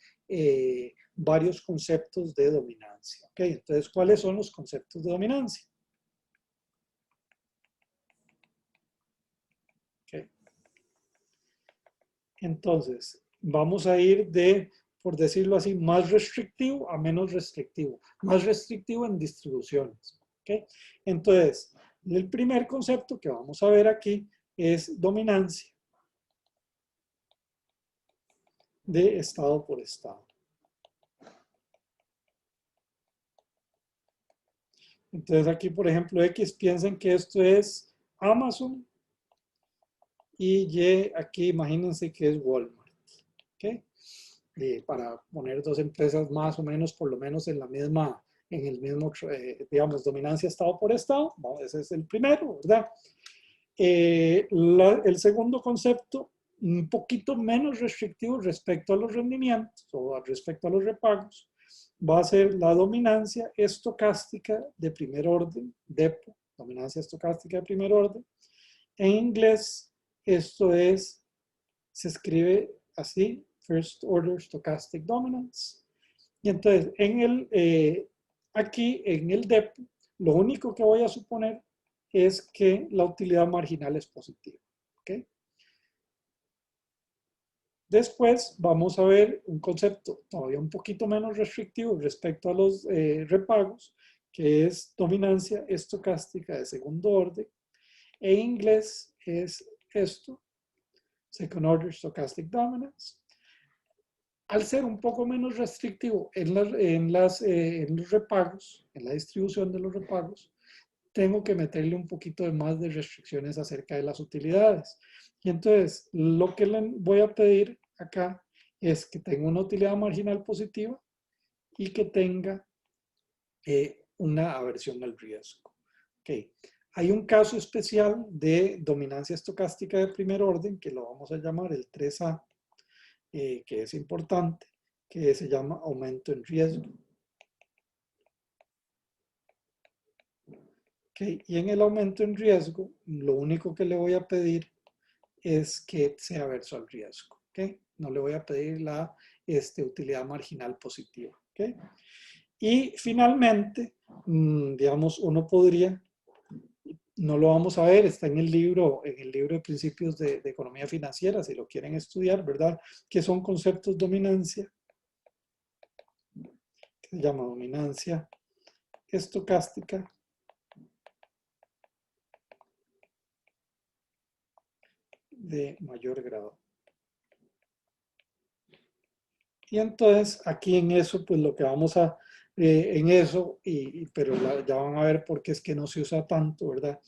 Speaker 1: varios conceptos de dominancia. ¿Okay? Entonces, ¿cuáles son los conceptos de dominancia? Okay. Entonces, vamos a ir por decirlo así, más restrictivo a menos restrictivo. Más restrictivo en distribuciones. ¿Okay? Entonces, el primer concepto que vamos a ver aquí es dominancia de estado por estado. Entonces aquí, por ejemplo, X, piensen que esto es Amazon y Y aquí imagínense que es Walmart. ¿Okay? Para poner dos empresas más o menos, por lo menos en el mismo, digamos, dominancia estado por estado. Ese es el primero, ¿verdad? El segundo concepto un poquito menos restrictivo respecto a los rendimientos o respecto a los repagos, va a ser la dominancia estocástica de primer orden, DEPO, dominancia estocástica de primer orden. En inglés, esto se escribe así, First Order Stochastic Dominance. Y entonces, aquí en el DEPO, lo único que voy a suponer es que la utilidad marginal es positiva. ¿Okay? Después vamos a ver un concepto todavía un poquito menos restrictivo respecto a los repagos, que es dominancia estocástica de segundo orden. En inglés es esto, Second Order Stochastic Dominance. Al ser un poco menos restrictivo en los repagos, en la distribución de los repagos, tengo que meterle un poquito de más de restricciones acerca de las utilidades. Y entonces, lo que le voy a pedir acá es que tenga una utilidad marginal positiva y que tenga una aversión al riesgo. Okay. Hay un caso especial de dominancia estocástica de primer orden, que lo vamos a llamar el 3A, que es importante, que se llama aumento en riesgo. Okay. Y en el aumento en riesgo, lo único que le voy a pedir es que sea averso al riesgo. ¿Okay? No le voy a pedir la utilidad marginal positiva. ¿Okay? Y finalmente, digamos, uno podría, no lo vamos a ver, está en el libro de principios de economía financiera, si lo quieren estudiar, ¿verdad? Que son conceptos de dominancia, que se llama dominancia estocástica de mayor grado. Y entonces aquí en eso, pues lo que vamos a, pero ya van a ver por qué es que no se usa tanto, ¿verdad?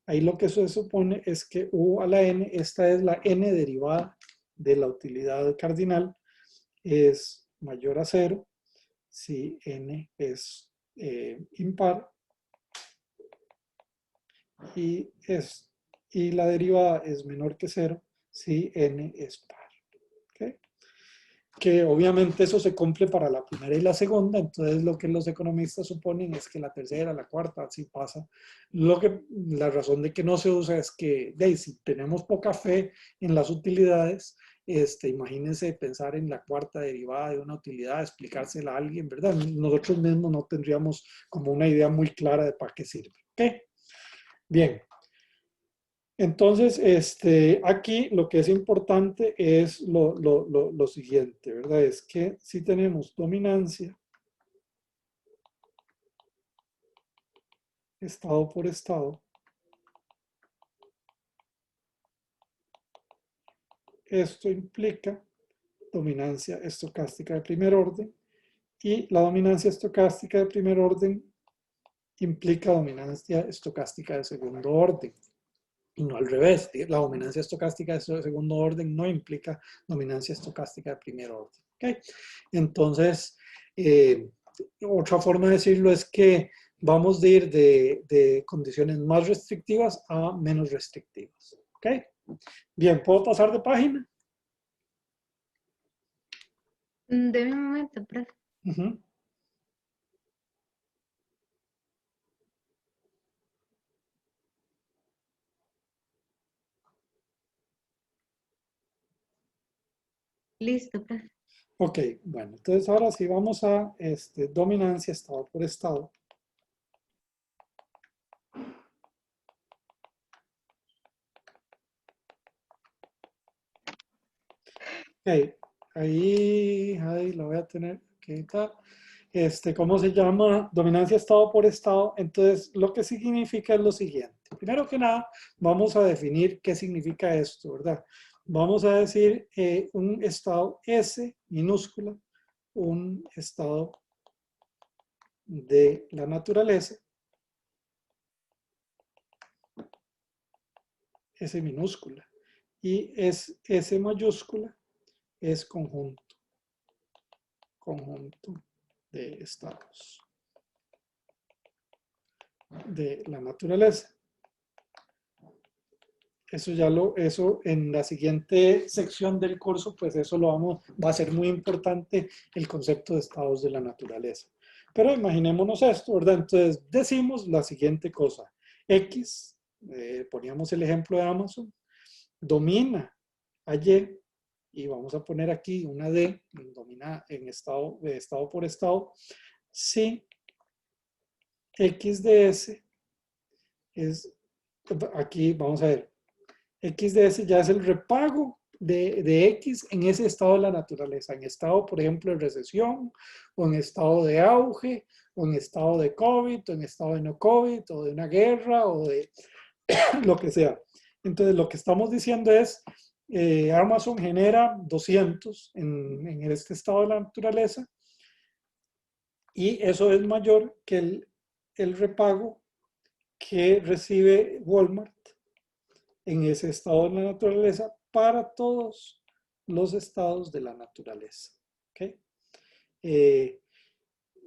Speaker 1: Ahí lo que se supone es que U a la N, esta es la N derivada de la utilidad cardinal, es mayor a 0 si N es impar y la derivada es menor que 0 si N es par. ¿Okay? Que obviamente eso se cumple para la primera y la segunda, entonces lo que los economistas suponen es que la tercera, la cuarta, así pasa. La razón de que no se usa es que, si tenemos poca fe en las utilidades, imagínense pensar en la cuarta derivada de una utilidad, explicársela a alguien, ¿verdad? Nosotros mismos no tendríamos como una idea muy clara de para qué sirve. ¿Ok? Bien. Entonces, aquí lo que es importante es lo siguiente, ¿verdad? Es que si tenemos dominancia, estado por estado, esto implica dominancia estocástica de primer orden y la dominancia estocástica de primer orden implica dominancia estocástica de segundo orden. Y no al revés, la dominancia estocástica de segundo orden no implica dominancia estocástica de primer orden. ¿Okay? Entonces, otra forma de decirlo es que vamos de ir de condiciones más restrictivas a menos restrictivas. ¿Okay? Bien, ¿puedo pasar de página?
Speaker 3: Deme un momento, profe. Listo, profe.
Speaker 1: Ok, bueno, entonces ahora sí vamos a dominancia estado por estado. Ok, ahí lo voy a tener que editar. ¿Cómo se llama? Dominancia estado por estado. Entonces, lo que significa es lo siguiente. Primero que nada, vamos a definir qué significa esto, ¿verdad? Vamos a decir un estado S minúscula, un estado de la naturaleza, S minúscula, y S mayúscula es conjunto de estados de la naturaleza. Eso en la siguiente sección del curso, pues eso va a ser muy importante el concepto de estados de la naturaleza. Pero imaginémonos esto, ¿verdad? Entonces decimos la siguiente cosa. X, poníamos el ejemplo de Amazon, domina a Y, y vamos a poner aquí una D, domina en estado por estado, si X de S es, aquí vamos a ver, X de S ya es el repago de X en ese estado de la naturaleza, en estado, por ejemplo, de recesión, o en estado de auge, o en estado de COVID, o en estado de no COVID, o de una guerra, o de lo que sea. Entonces, lo que estamos diciendo es, Amazon genera 200 en este estado de la naturaleza, y eso es mayor que el repago que recibe Walmart en ese estado de la naturaleza para todos los estados de la naturaleza. ¿Okay?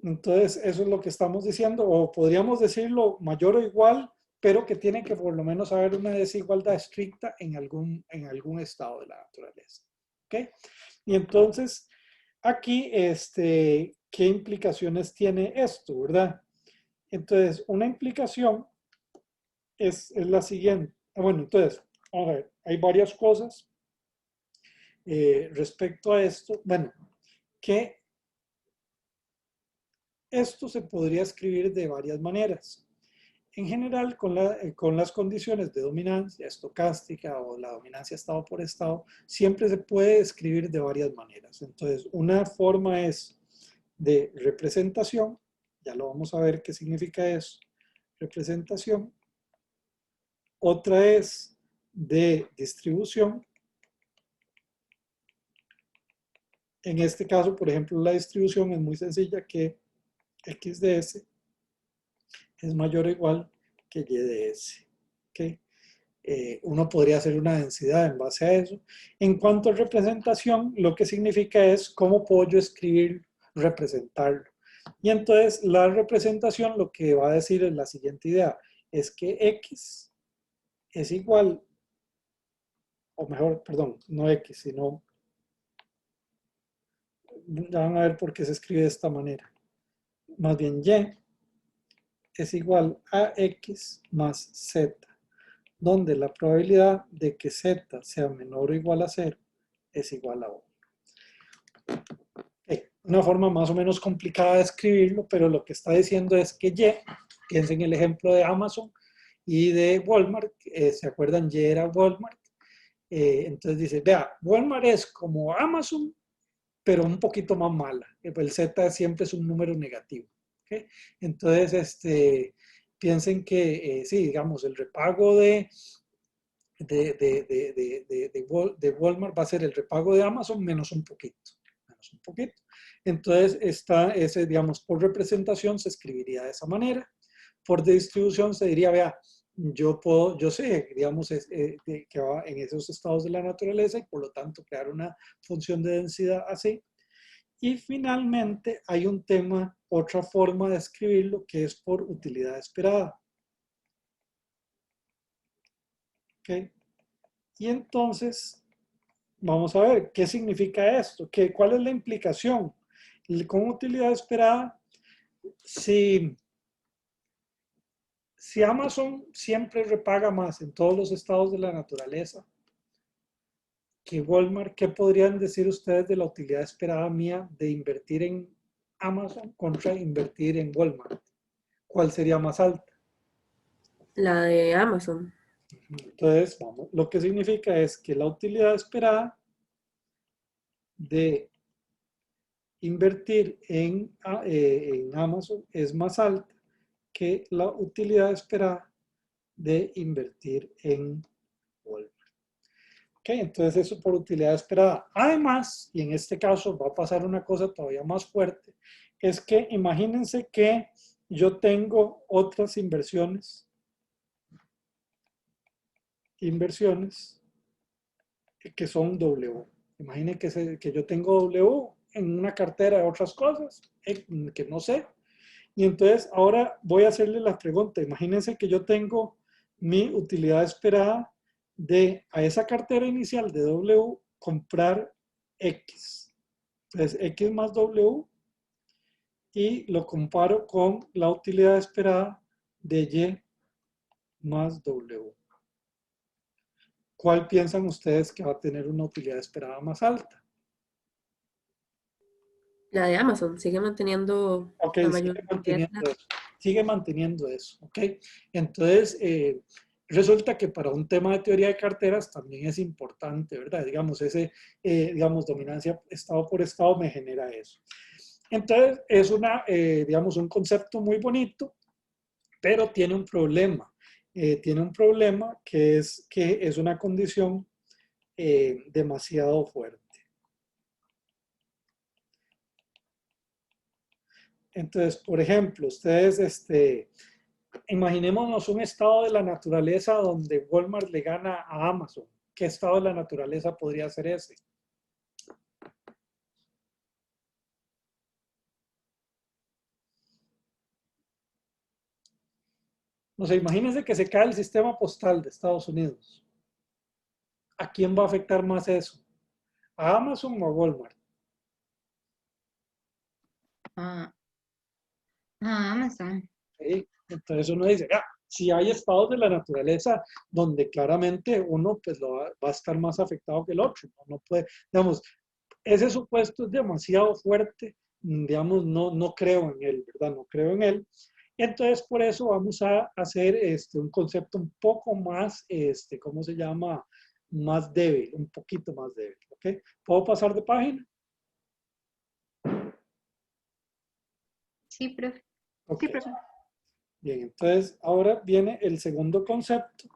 Speaker 1: Entonces, eso es lo que estamos diciendo, o podríamos decirlo mayor o igual, pero que tiene que por lo menos haber una desigualdad estricta en algún estado de la naturaleza. ¿Okay? Y entonces, aquí, ¿qué implicaciones tiene esto, verdad? Entonces, una implicación es la siguiente. Bueno, entonces, vamos a ver, hay varias cosas respecto a esto. Bueno, que esto se podría escribir de varias maneras. En general, con las condiciones de dominancia estocástica o la dominancia estado por estado, siempre se puede escribir de varias maneras. Entonces, una forma es de representación, ya lo vamos a ver qué significa eso, representación. Otra es de distribución. En este caso, por ejemplo, la distribución es muy sencilla, que X de S es mayor o igual que Y de S. ¿Okay? Uno podría hacer una densidad en base a eso. En cuanto a representación, lo que significa es cómo puedo yo escribir, representarlo. Y entonces la representación lo que va a decir es la siguiente idea, es que X es igual, o mejor, perdón, no X, sino, ya van a ver por qué se escribe de esta manera. Más bien Y es igual a X más Z, donde la probabilidad de que Z sea menor o igual a 0 es igual a 1. Una forma más o menos complicada de escribirlo, pero lo que está diciendo es que Y, piensen en el ejemplo de Amazon y de Walmart, ¿se acuerdan? Y era Walmart. Entonces dice, vea, Walmart es como Amazon, pero un poquito más mala. El Z siempre es un número negativo. ¿Okay? Entonces, piensen que, sí, digamos, el repago de Walmart va a ser el repago de Amazon menos un poquito. Entonces, digamos, por representación se escribiría de esa manera. Por distribución se diría, vea, yo sé, digamos, que va en esos estados de la naturaleza y por lo tanto crear una función de densidad así. Y finalmente hay un tema, otra forma de escribirlo, que es por utilidad esperada. ¿Okay? Y entonces, vamos a ver, ¿qué significa esto? ¿Cuál es la implicación? Con utilidad esperada, si Amazon siempre repaga más en todos los estados de la naturaleza que Walmart, ¿qué podrían decir ustedes de la utilidad esperada mía de invertir en Amazon contra invertir en Walmart? ¿Cuál sería más alta?
Speaker 9: La de Amazon.
Speaker 1: Entonces, vamos, lo que significa es que la utilidad esperada de invertir en Amazon es más alta que la utilidad esperada de invertir en Walmart. Ok, entonces eso por utilidad esperada. Además, y en este caso va a pasar una cosa todavía más fuerte, es que imagínense que yo tengo otras inversiones que son W. Imaginen que yo tengo W en una cartera de otras cosas que no sé. Y entonces ahora voy a hacerle la pregunta. Imagínense que yo tengo mi utilidad esperada de a esa cartera inicial de W comprar X. Entonces, X más W y lo comparo con la utilidad esperada de Y más W. ¿Cuál piensan ustedes que va a tener una utilidad esperada más alta?
Speaker 9: La de Amazon sigue manteniendo
Speaker 1: Ok,
Speaker 9: la
Speaker 1: sigue
Speaker 9: mayor cantidad de
Speaker 1: manteniendo
Speaker 9: plata.
Speaker 1: eso. Sigue manteniendo eso, ¿ok? Entonces, resulta que para un tema de teoría de carteras también es importante, ¿verdad? Digamos, digamos, dominancia estado por estado me genera eso. Entonces, es digamos, un concepto muy bonito, pero tiene un problema. Tiene un problema que es una condición demasiado fuerte. Entonces, por ejemplo, ustedes, imaginémonos un estado de la naturaleza donde Walmart le gana a Amazon. ¿Qué estado de la naturaleza podría ser ese? No sé, imagínense que se cae el sistema postal de Estados Unidos. ¿A quién va a afectar más eso? ¿A Amazon o a Walmart?
Speaker 3: Ah, Amazon.
Speaker 1: ¿Sí? Entonces uno dice, si hay estados de la naturaleza donde claramente uno pues va a estar más afectado que el otro. No puede, digamos, ese supuesto es demasiado fuerte, digamos, no creo en él, ¿verdad? No creo en él. Entonces, por eso vamos a hacer un concepto un poco más, ¿cómo se llama? Más débil, un poquito más débil, ¿ok? ¿Puedo pasar de página?
Speaker 3: Sí, profe.
Speaker 1: Ok.
Speaker 8: Sí, profe.
Speaker 1: Bien, entonces ahora viene el segundo concepto,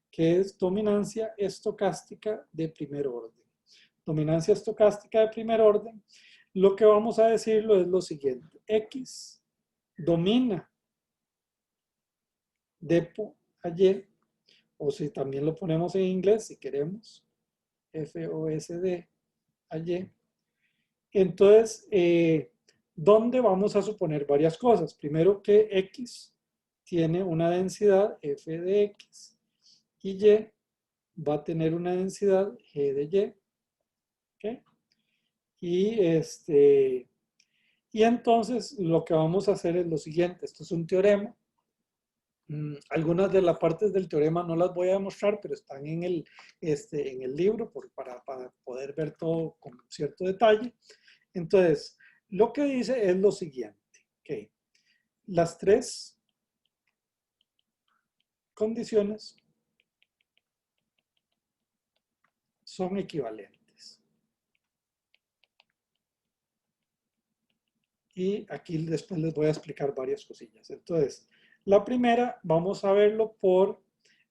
Speaker 1: que es dominancia estocástica de primer orden. Dominancia estocástica de primer orden, lo que vamos a decirlo es lo siguiente. X domina depo a Y, o si también lo ponemos en inglés, si queremos, FOSD a Y. Entonces, ¿dónde vamos a suponer varias cosas? Primero que X tiene una densidad F de X y Y va a tener una densidad G de Y. ¿Okay? Y entonces lo que vamos a hacer es lo siguiente. Esto es un teorema. Algunas de las partes del teorema no las voy a demostrar, pero están en el libro para poder ver todo con cierto detalle. Entonces, lo que dice es lo siguiente. Okay. Las tres condiciones son equivalentes. Y aquí después les voy a explicar varias cosillas. Entonces, la primera, vamos a verlo por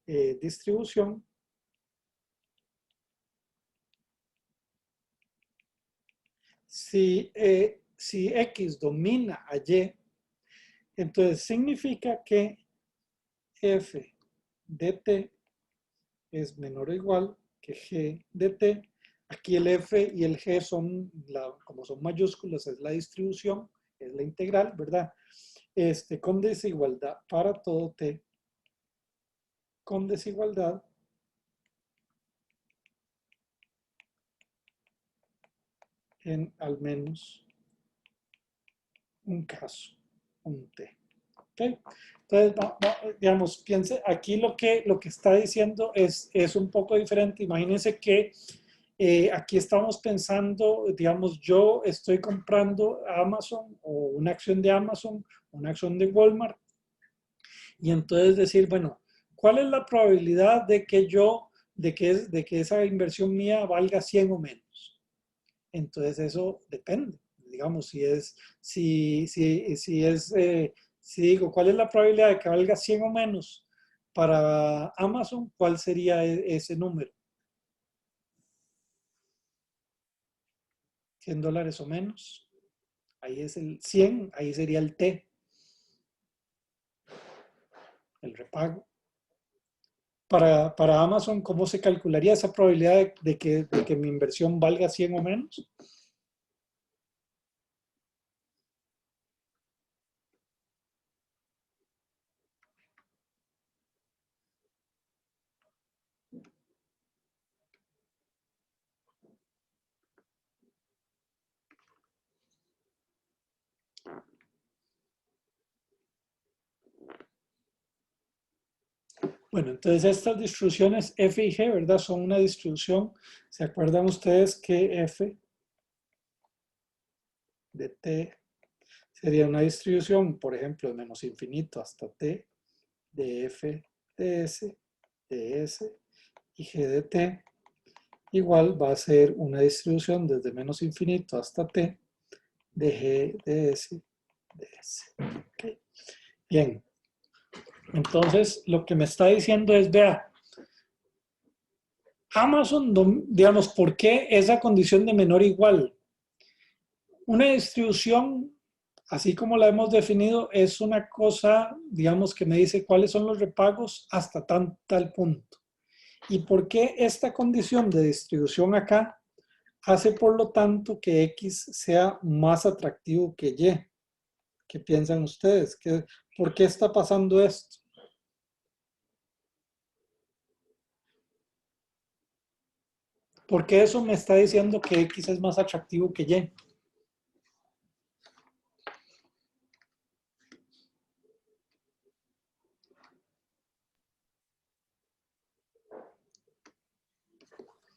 Speaker 1: distribución. Si X domina a Y, entonces significa que F de T es menor o igual que G de T. Aquí el F y el G como son mayúsculas, es la distribución, es la integral, ¿verdad? Con desigualdad para todo T, con desigualdad en al menos un caso, un T. ¿Okay? Entonces, digamos, piense, aquí lo que está diciendo es un poco diferente. Imagínense que aquí estamos pensando, digamos, yo estoy comprando Amazon o una acción de Amazon, una acción de Walmart, y entonces decir, bueno, ¿cuál es la probabilidad de que esa inversión mía valga 100 o menos? Entonces eso depende. Digamos, si digo, ¿cuál es la probabilidad de que valga 100 o menos para Amazon? ¿Cuál sería ese número? $100 o menos. Ahí es el 100, ahí sería el T, el repago. Para Amazon, ¿cómo se calcularía esa probabilidad de que mi inversión valga 100 o menos? Bueno, entonces estas distribuciones F y G, ¿verdad? Son una distribución. ¿Se acuerdan ustedes que F de T sería una distribución, por ejemplo, de menos infinito hasta T, de F de S, de S y G de T, igual va a ser una distribución desde menos infinito hasta T, de G de S, de S. ¿Okay? Bien, entonces lo que me está diciendo es, vea, Amazon, digamos, ¿por qué esa condición de menor igual? Una distribución, así como la hemos definido, es una cosa, digamos, que me dice cuáles son los repagos hasta tal punto. ¿Y por qué esta condición de distribución acá hace, por lo tanto, que X sea más atractivo que Y? ¿Qué piensan ustedes? ¿Por qué está pasando esto? ¿Por qué eso me está diciendo que X es más atractivo que Y?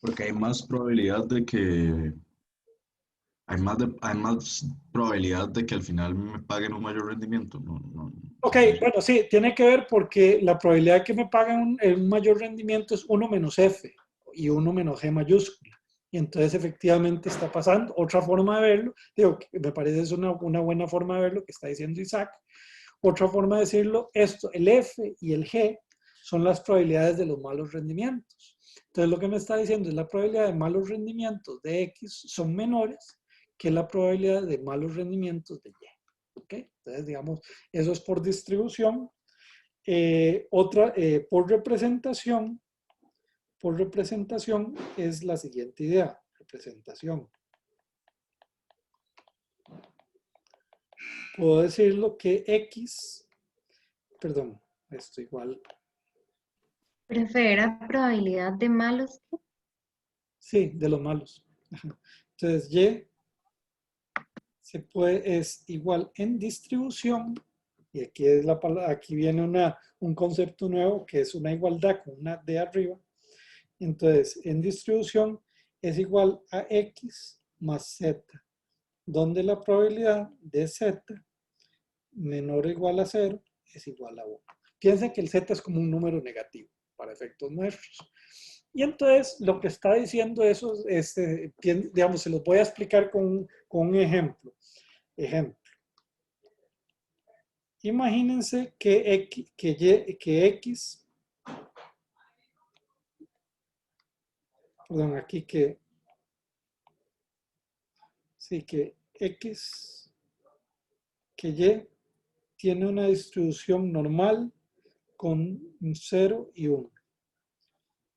Speaker 2: Porque hay más probabilidad de que, hay más probabilidad de que al final me paguen un mayor rendimiento.
Speaker 1: Ok, bueno, sí, tiene que ver porque la probabilidad de que me paguen un mayor rendimiento es 1 menos F y 1 menos G mayúscula. Y entonces efectivamente está pasando. Otra forma de verlo, digo, que me parece es una buena forma de verlo que está diciendo Isaac. Otra forma de decirlo, esto, el F y el G son las probabilidades de los malos rendimientos. Entonces lo que me está diciendo es la probabilidad de malos rendimientos de X son menores que la probabilidad de malos rendimientos de Y. ¿Okay? Entonces, digamos, eso es por distribución. Por representación es la siguiente idea. Representación. Puedo decirlo que X, perdón, esto igual.
Speaker 3: Prefiero probabilidad de malos.
Speaker 1: Sí, de los malos. Entonces, Y es igual en distribución, y aquí, aquí viene un concepto nuevo que es una igualdad con una de arriba. Entonces, en distribución es igual a X más Z, donde la probabilidad de Z menor o igual a 0 es igual a 1. Piensen que el Z es como un número negativo para efectos nuestros. Y entonces lo que está diciendo eso, digamos, se los voy a explicar con un ejemplo. Imagínense que X, perdón, aquí que X, que Y tiene una distribución normal con un 0 y 1.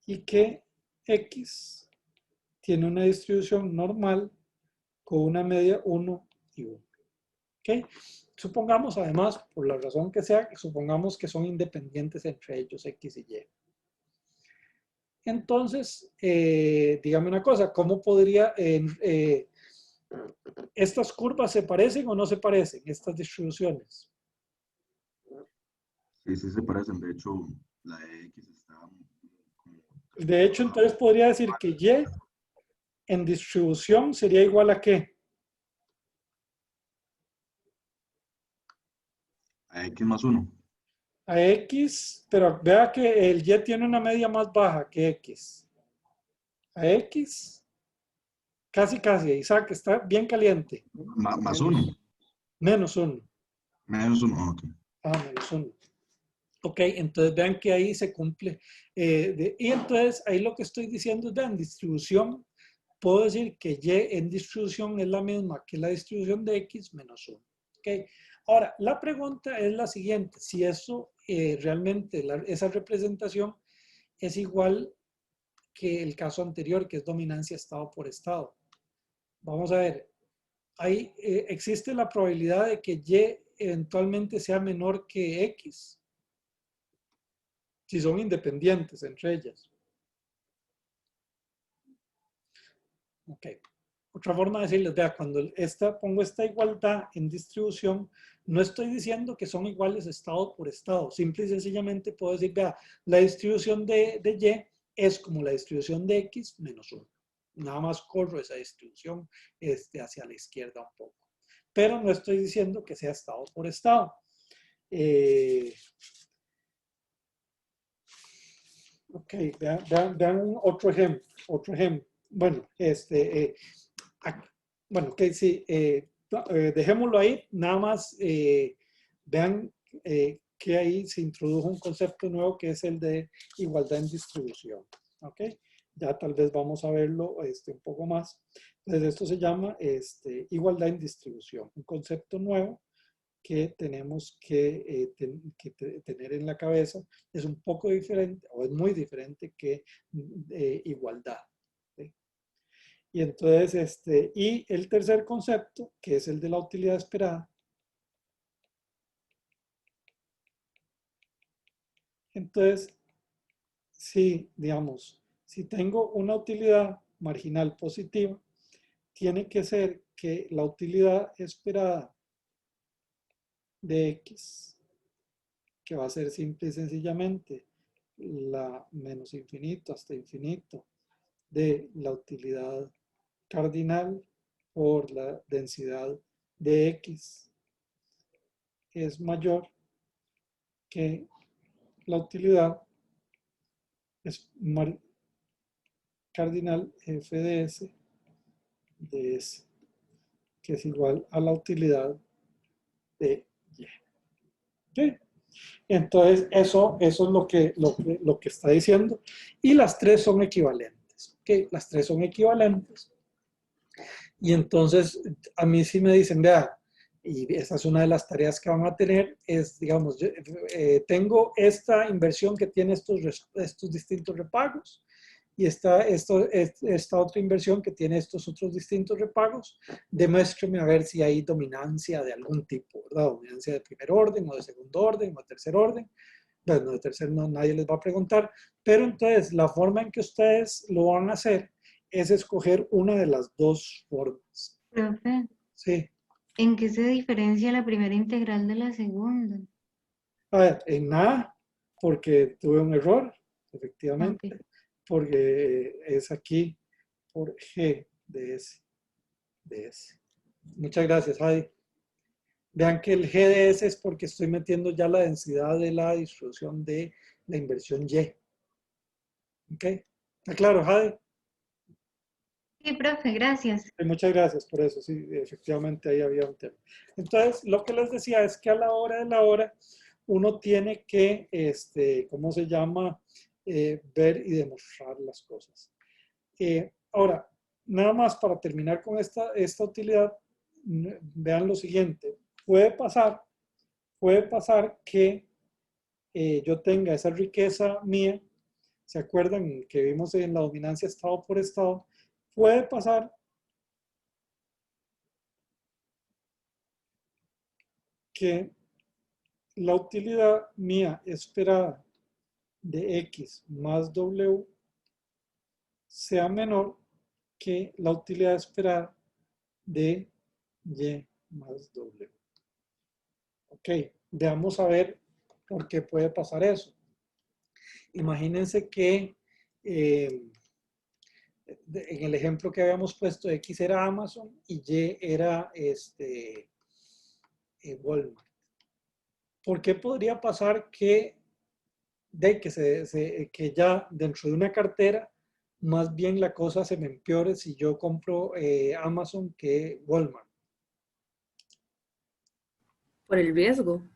Speaker 1: Y que X tiene una distribución normal con una media 1 y 1. ¿Ok? Supongamos, además, por la razón que sea, supongamos que son independientes entre ellos X y Y. Entonces, dígame una cosa, ¿cómo podría... ¿estas curvas se parecen o no se parecen, estas distribuciones?
Speaker 2: Sí, sí se parecen. De hecho, la de X está como...
Speaker 1: De hecho, entonces podría decir que Y en distribución sería igual a ¿qué?
Speaker 2: A X más 1.
Speaker 1: A X, pero vea que el Y tiene una media más baja que X. A X, casi, Isaac, está bien caliente.
Speaker 2: Más 1.
Speaker 1: Menos 1.
Speaker 2: Menos 1, ok.
Speaker 1: Menos 1. Ok, entonces vean que ahí se cumple. Y entonces ahí lo que estoy diciendo es en distribución, puedo decir que Y en distribución es la misma que la distribución de X menos 1. Ok, ahora la pregunta es la siguiente, si eso realmente, esa representación es igual que el caso anterior, que es dominancia estado por estado. Vamos a ver, ahí existe la probabilidad de que Y eventualmente sea menor que X, si son independientes entre ellas. Ok. Otra forma de decirles, vea, cuando pongo esta igualdad en distribución, No estoy diciendo que son iguales estado por estado. Simple y sencillamente puedo decir, vea, la distribución de Y es como la distribución de X menos 1. Nada más corro esa distribución hacia la izquierda un poco. Pero no estoy diciendo que sea estado por estado. Ok, vean otro ejemplo. Bueno, bueno, ok, sí, dejémoslo ahí, nada más vean que ahí se introdujo un concepto nuevo que es el de igualdad en distribución. Ok, ya tal vez vamos a verlo un poco más. Entonces, esto se llama igualdad en distribución, un concepto nuevo que tenemos que tener en la cabeza. Es un poco diferente o es muy diferente que igualdad. ¿Sí? Y entonces, y el tercer concepto, que es el de la utilidad esperada. Entonces, si, digamos, si tengo una utilidad marginal positiva, tiene que ser que la utilidad esperada de X, que va a ser simple y sencillamente la menos infinito hasta infinito de la utilidad cardinal por la densidad de X, es mayor que la utilidad es cardinal f de S, que es igual a la utilidad de Y. ¿Sí? Entonces, eso es lo que está diciendo. Y las tres son equivalentes. ¿Okay? Las tres son equivalentes. Y entonces, a mí sí me dicen, vea, y esa es una de las tareas que van a tener, es, digamos, tengo esta inversión que tiene estos distintos repagos y esta otra inversión que tiene estos otros distintos repagos. Demuéstreme a ver si hay dominancia de algún tipo, ¿verdad? Dominancia de primer orden o de segundo orden o de tercer orden. Bueno, de tercer no, nadie les va a preguntar, pero entonces la forma en que ustedes lo van a hacer es escoger una de las dos formas.
Speaker 3: Profe,
Speaker 1: Sí.
Speaker 3: ¿en qué se diferencia la primera integral de la segunda?
Speaker 1: A ver, en nada, porque tuve un error, efectivamente,
Speaker 3: Ok.
Speaker 1: porque es aquí por G de S. Muchas gracias, Heidi. Vean que el G de S es porque estoy metiendo ya la densidad de la distribución de la inversión Y. ¿Ok? ¿Está claro, Heidi?
Speaker 3: Sí, profe, gracias.
Speaker 1: Muchas gracias por eso, sí, efectivamente ahí había un tema. Entonces, lo que les decía es que a la hora de la hora uno tiene que, ¿cómo se llama? Ver y demostrar las cosas. Ahora, nada más para terminar con esta utilidad, vean lo siguiente. Puede pasar que yo tenga esa riqueza mía, ¿se acuerdan que vimos en la dominancia estado por estado? Puede pasar que la utilidad mía esperada de X más W sea menor que la utilidad esperada de Y más W. Ok, veamos a ver por qué puede pasar eso. Imagínense que en el ejemplo que habíamos puesto, X era Amazon y Y era Walmart. ¿Por qué podría pasar que que ya dentro de una cartera, más bien la cosa se me empeore si yo compro Amazon que Walmart?
Speaker 9: Por el riesgo.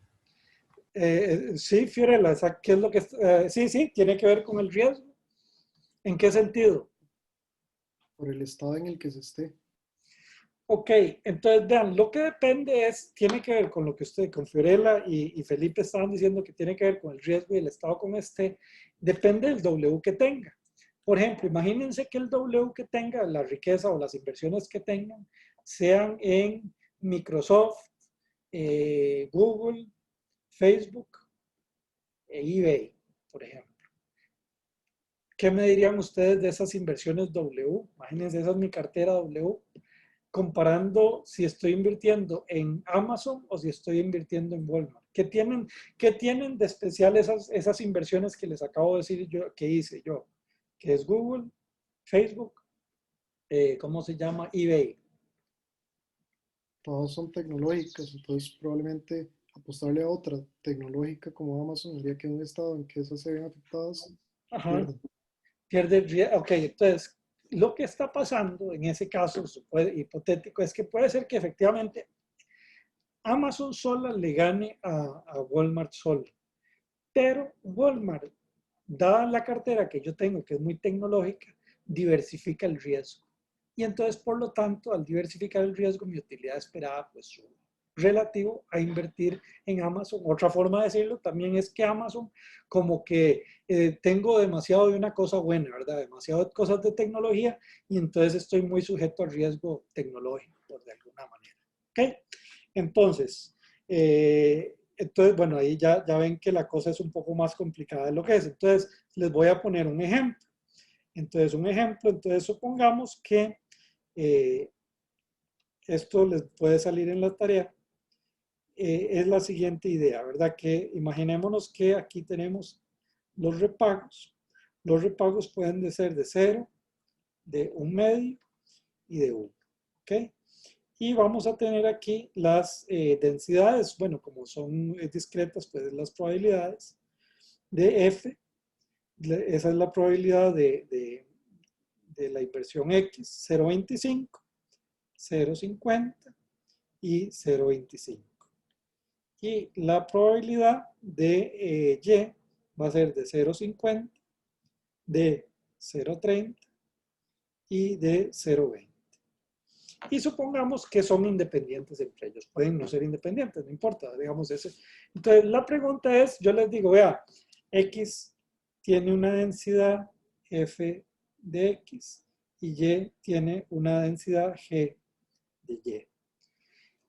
Speaker 1: Sí, Fiorella, ¿qué es lo que sí, tiene que ver con el riesgo? ¿En qué sentido?
Speaker 10: Por el estado en el que se esté.
Speaker 1: Ok, entonces vean, lo que depende tiene que ver con lo que con Fiorella y Felipe estaban diciendo que tiene que ver con el riesgo y el estado con depende del W que tenga. Por ejemplo, imagínense que el W que tenga, la riqueza o las inversiones que tengan, sean en Microsoft, Google, Facebook e eBay, por ejemplo. ¿Qué me dirían ustedes de esas inversiones W? Imagínense, esa es mi cartera W. comparando si estoy invirtiendo en Amazon o si estoy invirtiendo en Walmart. ¿Qué tienen de especial esas inversiones que les acabo de decir yo, que hice yo? Que es Google, Facebook, ¿cómo se llama? eBay.
Speaker 10: Todas son tecnológicas, entonces probablemente apostarle a otra tecnológica como Amazon haría que en un estado en que esas se ven afectadas,
Speaker 1: Ajá.
Speaker 10: pierdan.
Speaker 1: Ok, entonces, lo que está pasando en ese caso hipotético es que puede ser que efectivamente Amazon sola le gane a Walmart sola, pero Walmart, dada la cartera que yo tengo, que es muy tecnológica, diversifica el riesgo. Y entonces, por lo tanto, al diversificar el riesgo, mi utilidad esperada pues sube. Relativo a invertir en Amazon. Otra forma de decirlo también es que Amazon, como que tengo demasiado de una cosa buena, ¿verdad? Demasiado de cosas de tecnología y entonces estoy muy sujeto al riesgo tecnológico, por de alguna manera. ¿Ok? Entonces, bueno, ahí ya ven que la cosa es un poco más complicada de lo que es. Entonces, les voy a poner un ejemplo. Entonces supongamos que esto les puede salir en la tarea. Es la siguiente idea, ¿verdad? Que imaginémonos que aquí tenemos los repagos. Los repagos pueden ser de 0, de 1/2 y de 1. ¿Ok? Y vamos a tener aquí las densidades, bueno, como son discretas, pues las probabilidades de F. Esa es la probabilidad de la inversión X, 0.25, 0.50 y 0.25. Y la probabilidad de Y va a ser de 0.50, de 0.30 y de 0.20. Y supongamos que son independientes entre ellos. Pueden no ser independientes, no importa, digamos ese. Entonces, la pregunta es, yo les digo, vea, X tiene una densidad F de X y Y tiene una densidad G de Y.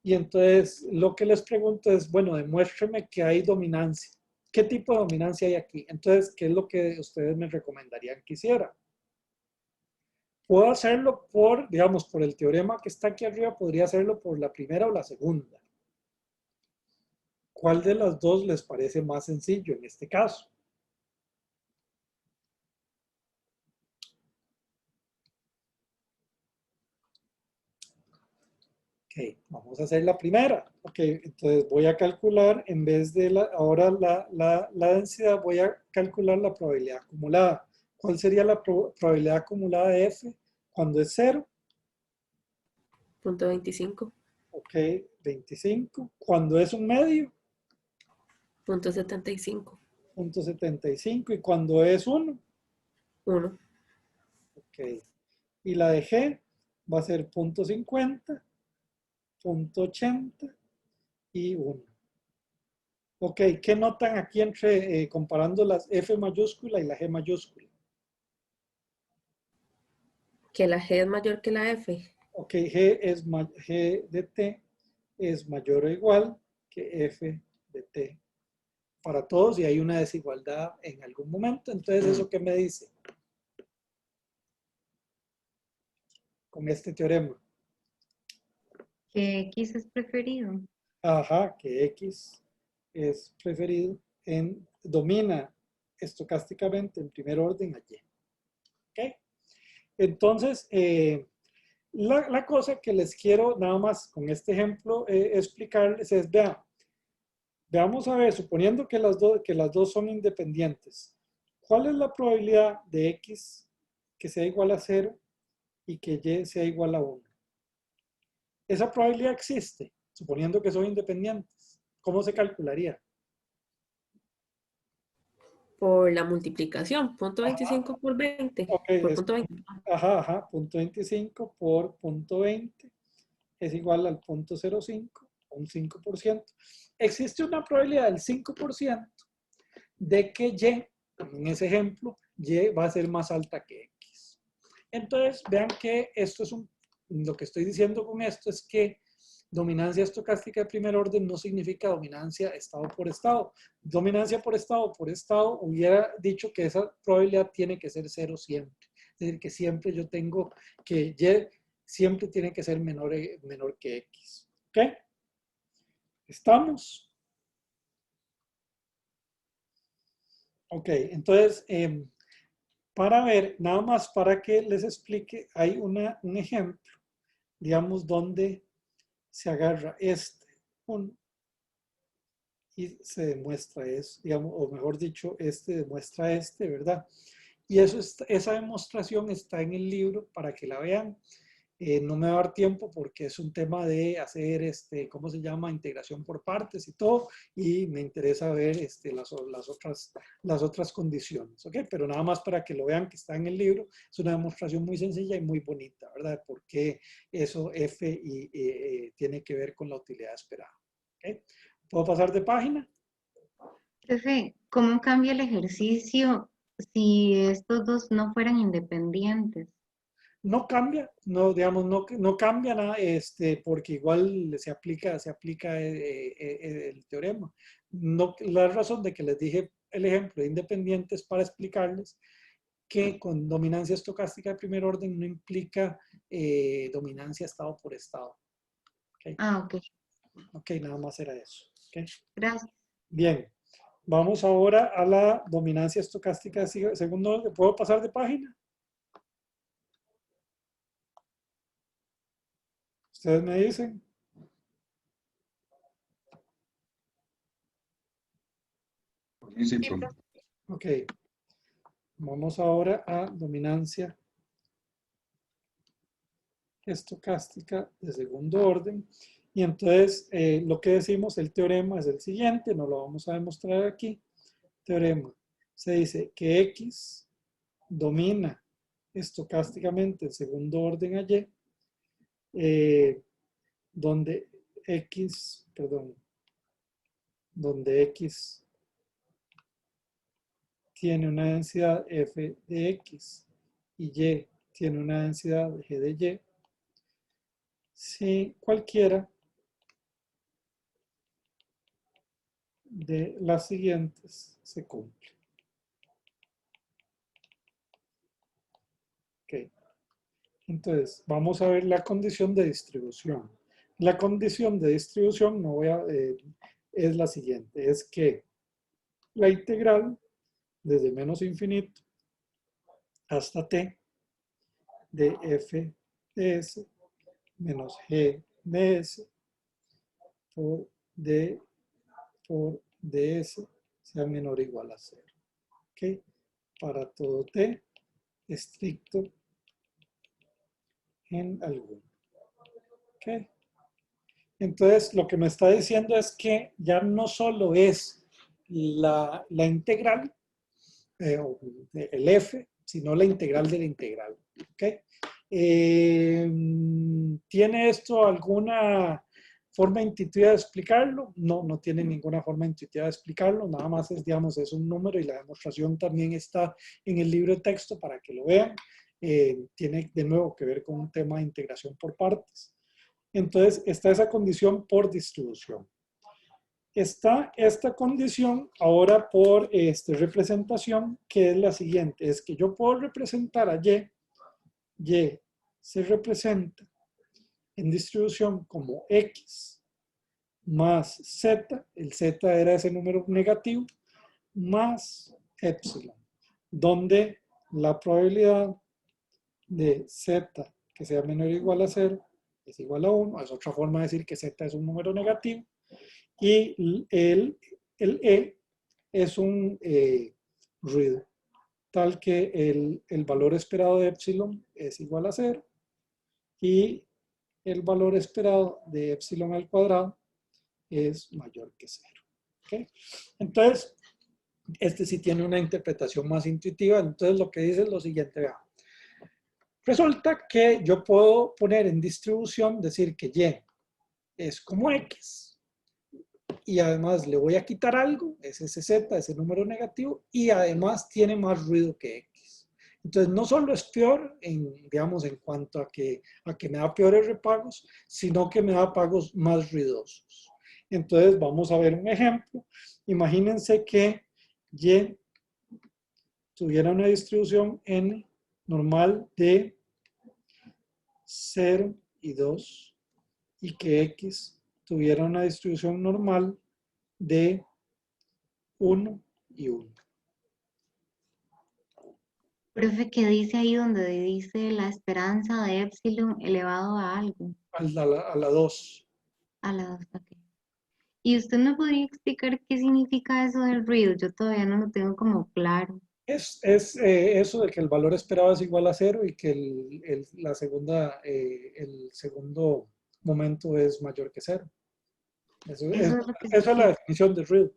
Speaker 1: Y entonces, lo que les pregunto es, bueno, demuéstreme que hay dominancia. ¿Qué tipo de dominancia hay aquí? Entonces, ¿qué es lo que ustedes me recomendarían que hiciera? Puedo hacerlo por, digamos, por el teorema que está aquí arriba, podría hacerlo por la primera o la segunda. ¿Cuál de las dos les parece más sencillo en este caso? Ok, vamos a hacer la primera. Ok, entonces voy a calcular, en vez de ahora la densidad, voy a calcular la probabilidad acumulada. ¿Cuál sería la probabilidad acumulada de F cuando es 0?
Speaker 9: 0.25.
Speaker 1: Ok, 25. Cuando es 1/2?
Speaker 9: 0.75.
Speaker 1: 0.75. ¿Y cuando es 1?
Speaker 9: 1.
Speaker 1: Ok. Y la de G va a ser 0.50, 0.80 y 1. Ok, ¿qué notan aquí entre comparando las F mayúscula y la G mayúscula?
Speaker 9: Que la G es mayor que la F.
Speaker 1: Ok, G de T es mayor o igual que F de T para todos y hay una desigualdad en algún momento. Entonces, ¿eso qué me dice? Con este teorema.
Speaker 3: Que X es preferido.
Speaker 1: Ajá, que X es preferido domina estocásticamente en primer orden a Y. ¿Ok? Entonces, la cosa que les quiero nada más con este ejemplo explicarles es, veamos a ver, suponiendo que las dos son independientes, ¿cuál es la probabilidad de X que sea igual a 0 y que Y sea igual a 1? Esa probabilidad existe, suponiendo que son independientes. ¿Cómo se calcularía?
Speaker 9: Por la multiplicación. 0.25 por 20.
Speaker 1: Ok,
Speaker 9: Por 0.20.
Speaker 1: Ajá, 0.25 por 0.20 es igual al 0.05, un 5%. Existe una probabilidad del 5% de que Y, en ese ejemplo, Y va a ser más alta que X. Entonces, vean que esto es lo que estoy diciendo con esto es que dominancia estocástica de primer orden no significa dominancia estado por estado. Dominancia por estado hubiera dicho que esa probabilidad tiene que ser 0 siempre. Es decir, que siempre yo tengo que siempre tiene que ser menor que X. ¿Ok? ¿Estamos? Ok, entonces, para ver, nada más para que les explique, hay un ejemplo, digamos, donde se agarra este y se demuestra eso, digamos, o mejor dicho, este demuestra este, ¿verdad? Y esa demostración está en el libro para que la vean. No me va a dar tiempo porque es un tema de hacer, ¿cómo se llama? Integración por partes y todo, y me interesa ver las otras condiciones, ¿ok? Pero nada más para que lo vean que está en el libro, es una demostración muy sencilla y muy bonita, ¿verdad? Porque eso F tiene que ver con la utilidad esperada, ¿ok? ¿Puedo pasar de página?
Speaker 3: Profe, ¿cómo cambia el ejercicio si estos dos no fueran independientes?
Speaker 1: No cambia, no, digamos, no cambia nada, porque igual se aplica el teorema. No, la razón de que les dije el ejemplo de independientes para explicarles que con dominancia estocástica de primer orden no implica dominancia estado por estado. ¿Okay?
Speaker 3: Ah, ok.
Speaker 1: Ok, nada más era eso. ¿Okay?
Speaker 3: Gracias.
Speaker 1: Bien, vamos ahora a la dominancia estocástica de segundo orden. ¿Puedo pasar de página? Ustedes me dicen.
Speaker 2: Sí,
Speaker 1: Ok. Vamos ahora a dominancia estocástica de segundo orden. Y entonces lo que decimos, el teorema es el siguiente, no lo vamos a demostrar aquí. Teorema. Se dice que X domina estocásticamente el segundo orden a Y, donde X tiene una densidad F de X y Y tiene una densidad G de Y, si cualquiera de las siguientes se cumple. Ok. Entonces, vamos a ver la condición de distribución. La condición de distribución es la siguiente, es que la integral desde menos infinito hasta t de f de s menos g de s por ds sea menor o igual a 0. ¿Ok? Para todo t estricto en alguno. ¿Ok? Entonces, lo que me está diciendo es que ya no solo es la integral, el f, sino la integral de la integral. ¿Ok? ¿Tiene esto alguna forma intuitiva de explicarlo? No, no tiene ninguna forma intuitiva de explicarlo, nada más es, digamos, es un número y la demostración también está en el libro de texto para que lo vean. Tiene de nuevo que ver con un tema de integración por partes. Entonces, está esa condición por distribución. Está esta condición ahora por representación, que es la siguiente, es que yo puedo representar a Y se representa en distribución como X más Z, el Z era ese número negativo, más epsilon, donde la probabilidad de Z que sea menor o igual a 0 es igual a 1, es otra forma de decir que Z es un número negativo, y el E es un ruido, tal que el valor esperado de epsilon es igual a 0 y el valor esperado de epsilon al cuadrado es mayor que 0. ¿Okay? Entonces, este sí tiene una interpretación más intuitiva. Entonces, lo que dice es lo siguiente, vean. Resulta que yo puedo poner en distribución, decir que Y es como X, y además le voy a quitar algo, es ese Z, ese número negativo, y además tiene más ruido que X. Entonces, no solo es peor, digamos, en cuanto a que me da peores repagos, sino que me da pagos más ruidosos. Entonces, vamos a ver un ejemplo. Imagínense que Y tuviera una distribución N normal de 0 y 2 y que X tuviera una distribución normal de 1 y 1.
Speaker 3: Profe, ¿qué dice ahí donde dice la esperanza de epsilon elevado a algo?
Speaker 1: A la 2.
Speaker 3: A la 2, ok. ¿Y usted me podría explicar qué significa eso del ruido? Yo todavía no lo tengo como claro.
Speaker 1: Es eso de que el valor esperado es igual a 0 y que el segundo momento es mayor que 0. Eso
Speaker 3: Eso es lo que
Speaker 1: es la
Speaker 3: sí.
Speaker 1: definición de ruido.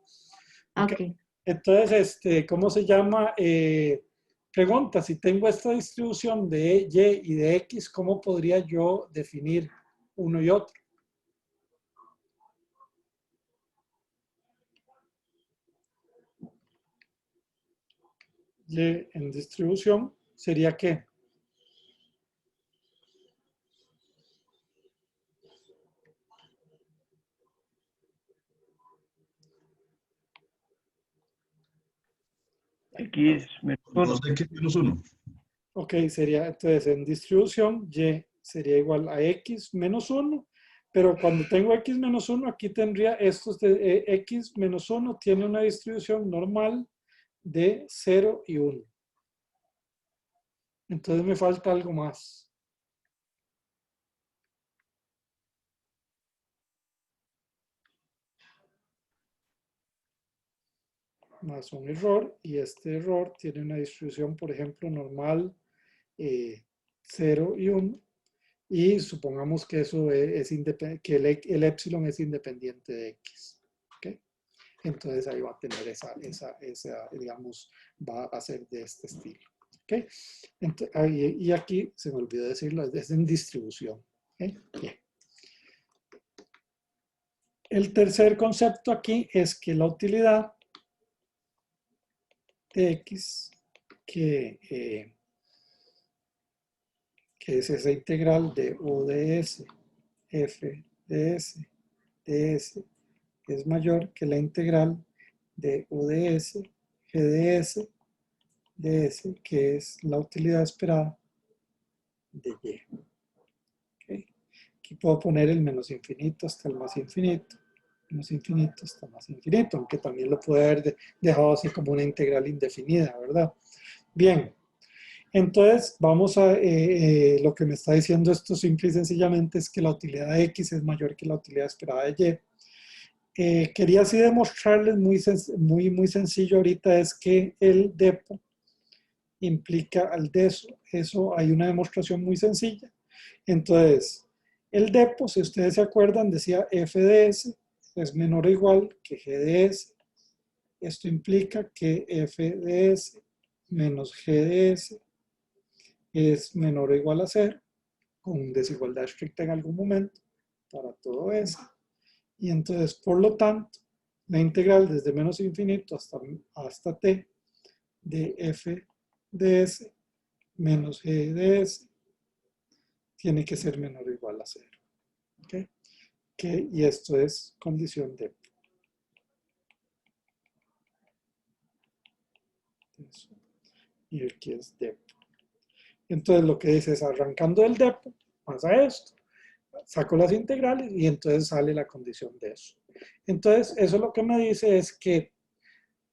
Speaker 1: ¿Ok?
Speaker 3: Ok.
Speaker 1: Entonces, ¿cómo se llama? Pregunta, si tengo esta distribución de Y y de X, ¿cómo podría yo definir uno y otro? Y en distribución sería ¿qué?
Speaker 11: X menos 1.
Speaker 2: 2x menos 1.
Speaker 1: Ok, sería entonces en distribución Y sería igual a X menos 1, pero cuando tengo X menos 1, aquí tendría estos de X menos 1 tiene una distribución normal de 0 y 1. Entonces me falta algo más. Más un error, y este error tiene una distribución, por ejemplo, normal 0 y 1, y supongamos que eso que el epsilon es independiente de X. ¿Okay? Entonces ahí va a tener esa digamos, va a ser de este estilo. ¿Okay? Y aquí se me olvidó decirlo, es en distribución. ¿Okay? Bien. El tercer concepto aquí es que la utilidad de X, que es esa integral de U de S, F de S, ds, es mayor que la integral de U de S, G de S, ds, que es la utilidad esperada de Y. ¿Okay? Aquí puedo poner el menos infinito hasta el más infinito, menos infinito hasta más infinito, aunque también lo puede haber dejado así como una integral indefinida, ¿verdad? Bien, entonces vamos a, lo que me está diciendo esto simple y sencillamente es que la utilidad de X es mayor que la utilidad esperada de Y. Quería así demostrarles muy sencillo ahorita es que el depo implica al deso. Eso hay una demostración muy sencilla. Entonces, el depo, si ustedes se acuerdan, decía f de s es menor o igual que g de s. Esto implica que f de s menos g de s es menor o igual a 0, con desigualdad estricta en algún momento para todo s. Y entonces, por lo tanto, la integral desde menos infinito hasta t de f de s menos g de s tiene que ser menor o igual a 0. ¿Okay? Y esto es condición de eso. Y aquí es depo. Entonces lo que dice es arrancando el depo, pasa esto, saco las integrales y entonces sale la condición de eso. Entonces eso lo que me dice es que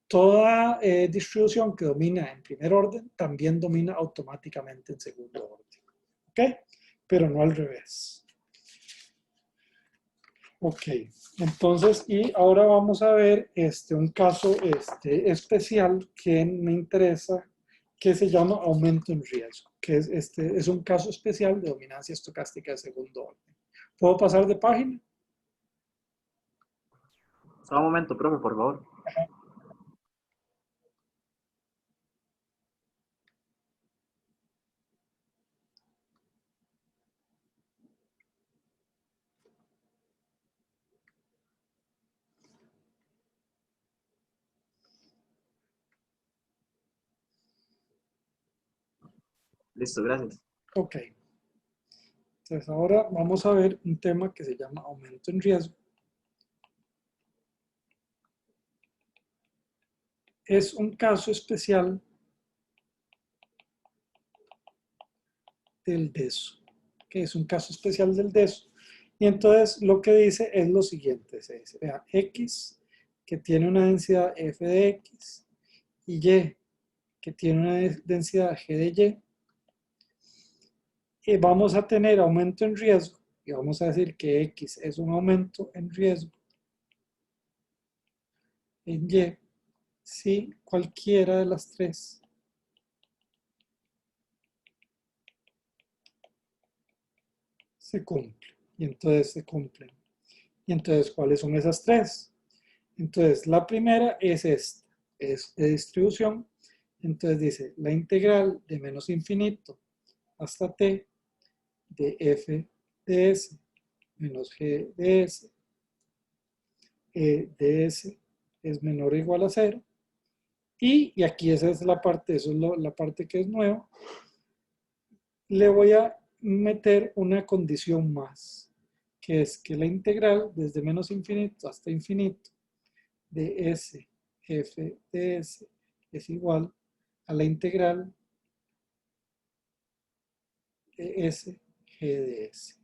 Speaker 1: toda distribución que domina en primer orden también domina automáticamente en segundo orden. ¿Ok? Pero no al revés. Ok, entonces, y ahora vamos a ver un caso especial que me interesa, que se llama aumento en riesgo, que es un caso especial de dominancia estocástica de segundo orden. ¿Puedo pasar de página?
Speaker 12: Solo un momento, profe, por favor. Listo, gracias.
Speaker 1: Ok. Entonces ahora vamos a ver un tema que se llama aumento en riesgo. Es un caso especial del DESO. que es un caso especial del DESO. Y entonces lo que dice es lo siguiente, se dice, vea, X que tiene una densidad f de X y Y que tiene una densidad g de Y, vamos a tener aumento en riesgo y vamos a decir que X es un aumento en riesgo en Y si cualquiera de las tres se cumple. Y entonces se cumplen. Y entonces, ¿cuáles son esas tres? Entonces, la primera es esta, es de distribución. Entonces dice, la integral de menos infinito hasta t de f de s menos g de s de s es menor o igual a 0. Y aquí esa es la parte, eso es la parte que es nueva. Le voy a meter una condición más, que es que la integral desde menos infinito hasta infinito de s f de s es igual a la integral de s g de s.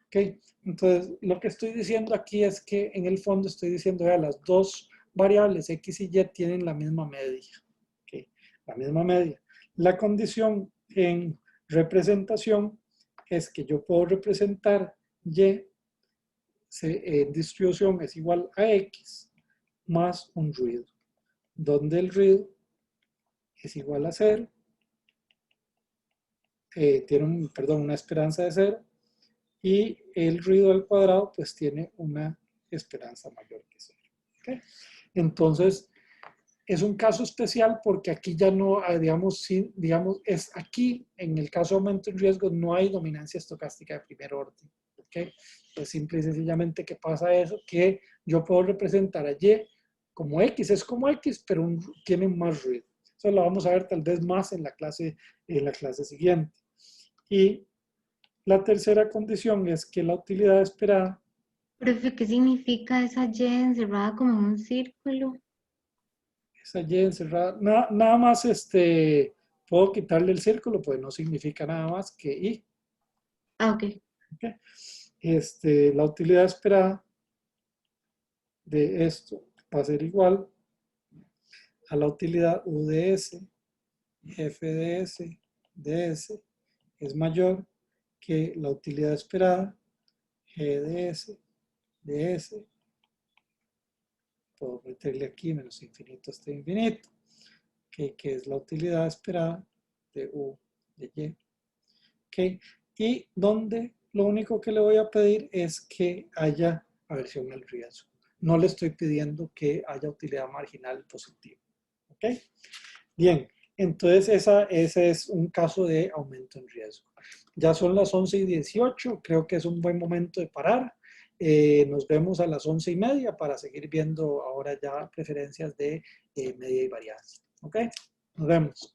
Speaker 1: ¿Ok? Entonces, lo que estoy diciendo aquí es que en el fondo estoy diciendo, vea, las dos variables x y y tienen la misma media. ¿Ok? La misma media. La condición en representación es que yo puedo representar y en distribución es igual a x más un ruido, donde el ruido es igual a 0, tiene una esperanza de 0, y el ruido al cuadrado pues tiene una esperanza mayor que 0. ¿Okay? Entonces, es un caso especial porque aquí ya no, digamos, es aquí, en el caso de aumento en riesgo, no hay dominancia estocástica de primer orden. ¿Okay? Pues simple y sencillamente que pasa eso, que yo puedo representar a Y como X, es como X, pero tiene más ruido. Eso lo vamos a ver tal vez más en la clase siguiente. Y la tercera condición es que la utilidad esperada.
Speaker 3: Profe, ¿qué significa esa Y encerrada como en un círculo?
Speaker 1: Esa Y encerrada, nada más puedo quitarle el círculo, pues no significa nada más que Y.
Speaker 3: Ah, ok.
Speaker 1: Okay. La utilidad esperada de esto va a ser igual a la utilidad U de S, F de S, de S, es mayor que la utilidad esperada G de S, de S, puedo meterle aquí menos infinito hasta infinito, que es la utilidad esperada de U de Y. ¿Okay? Y donde lo único que le voy a pedir es que haya aversión al riesgo. No le estoy pidiendo que haya utilidad marginal positiva. ¿Ok? Bien, entonces ese es un caso de aumento en riesgo. Ya son las 11:18, creo que es un buen momento de parar. Nos vemos a las 11:30 para seguir viendo ahora ya preferencias de media y varianza. ¿Ok? Nos vemos.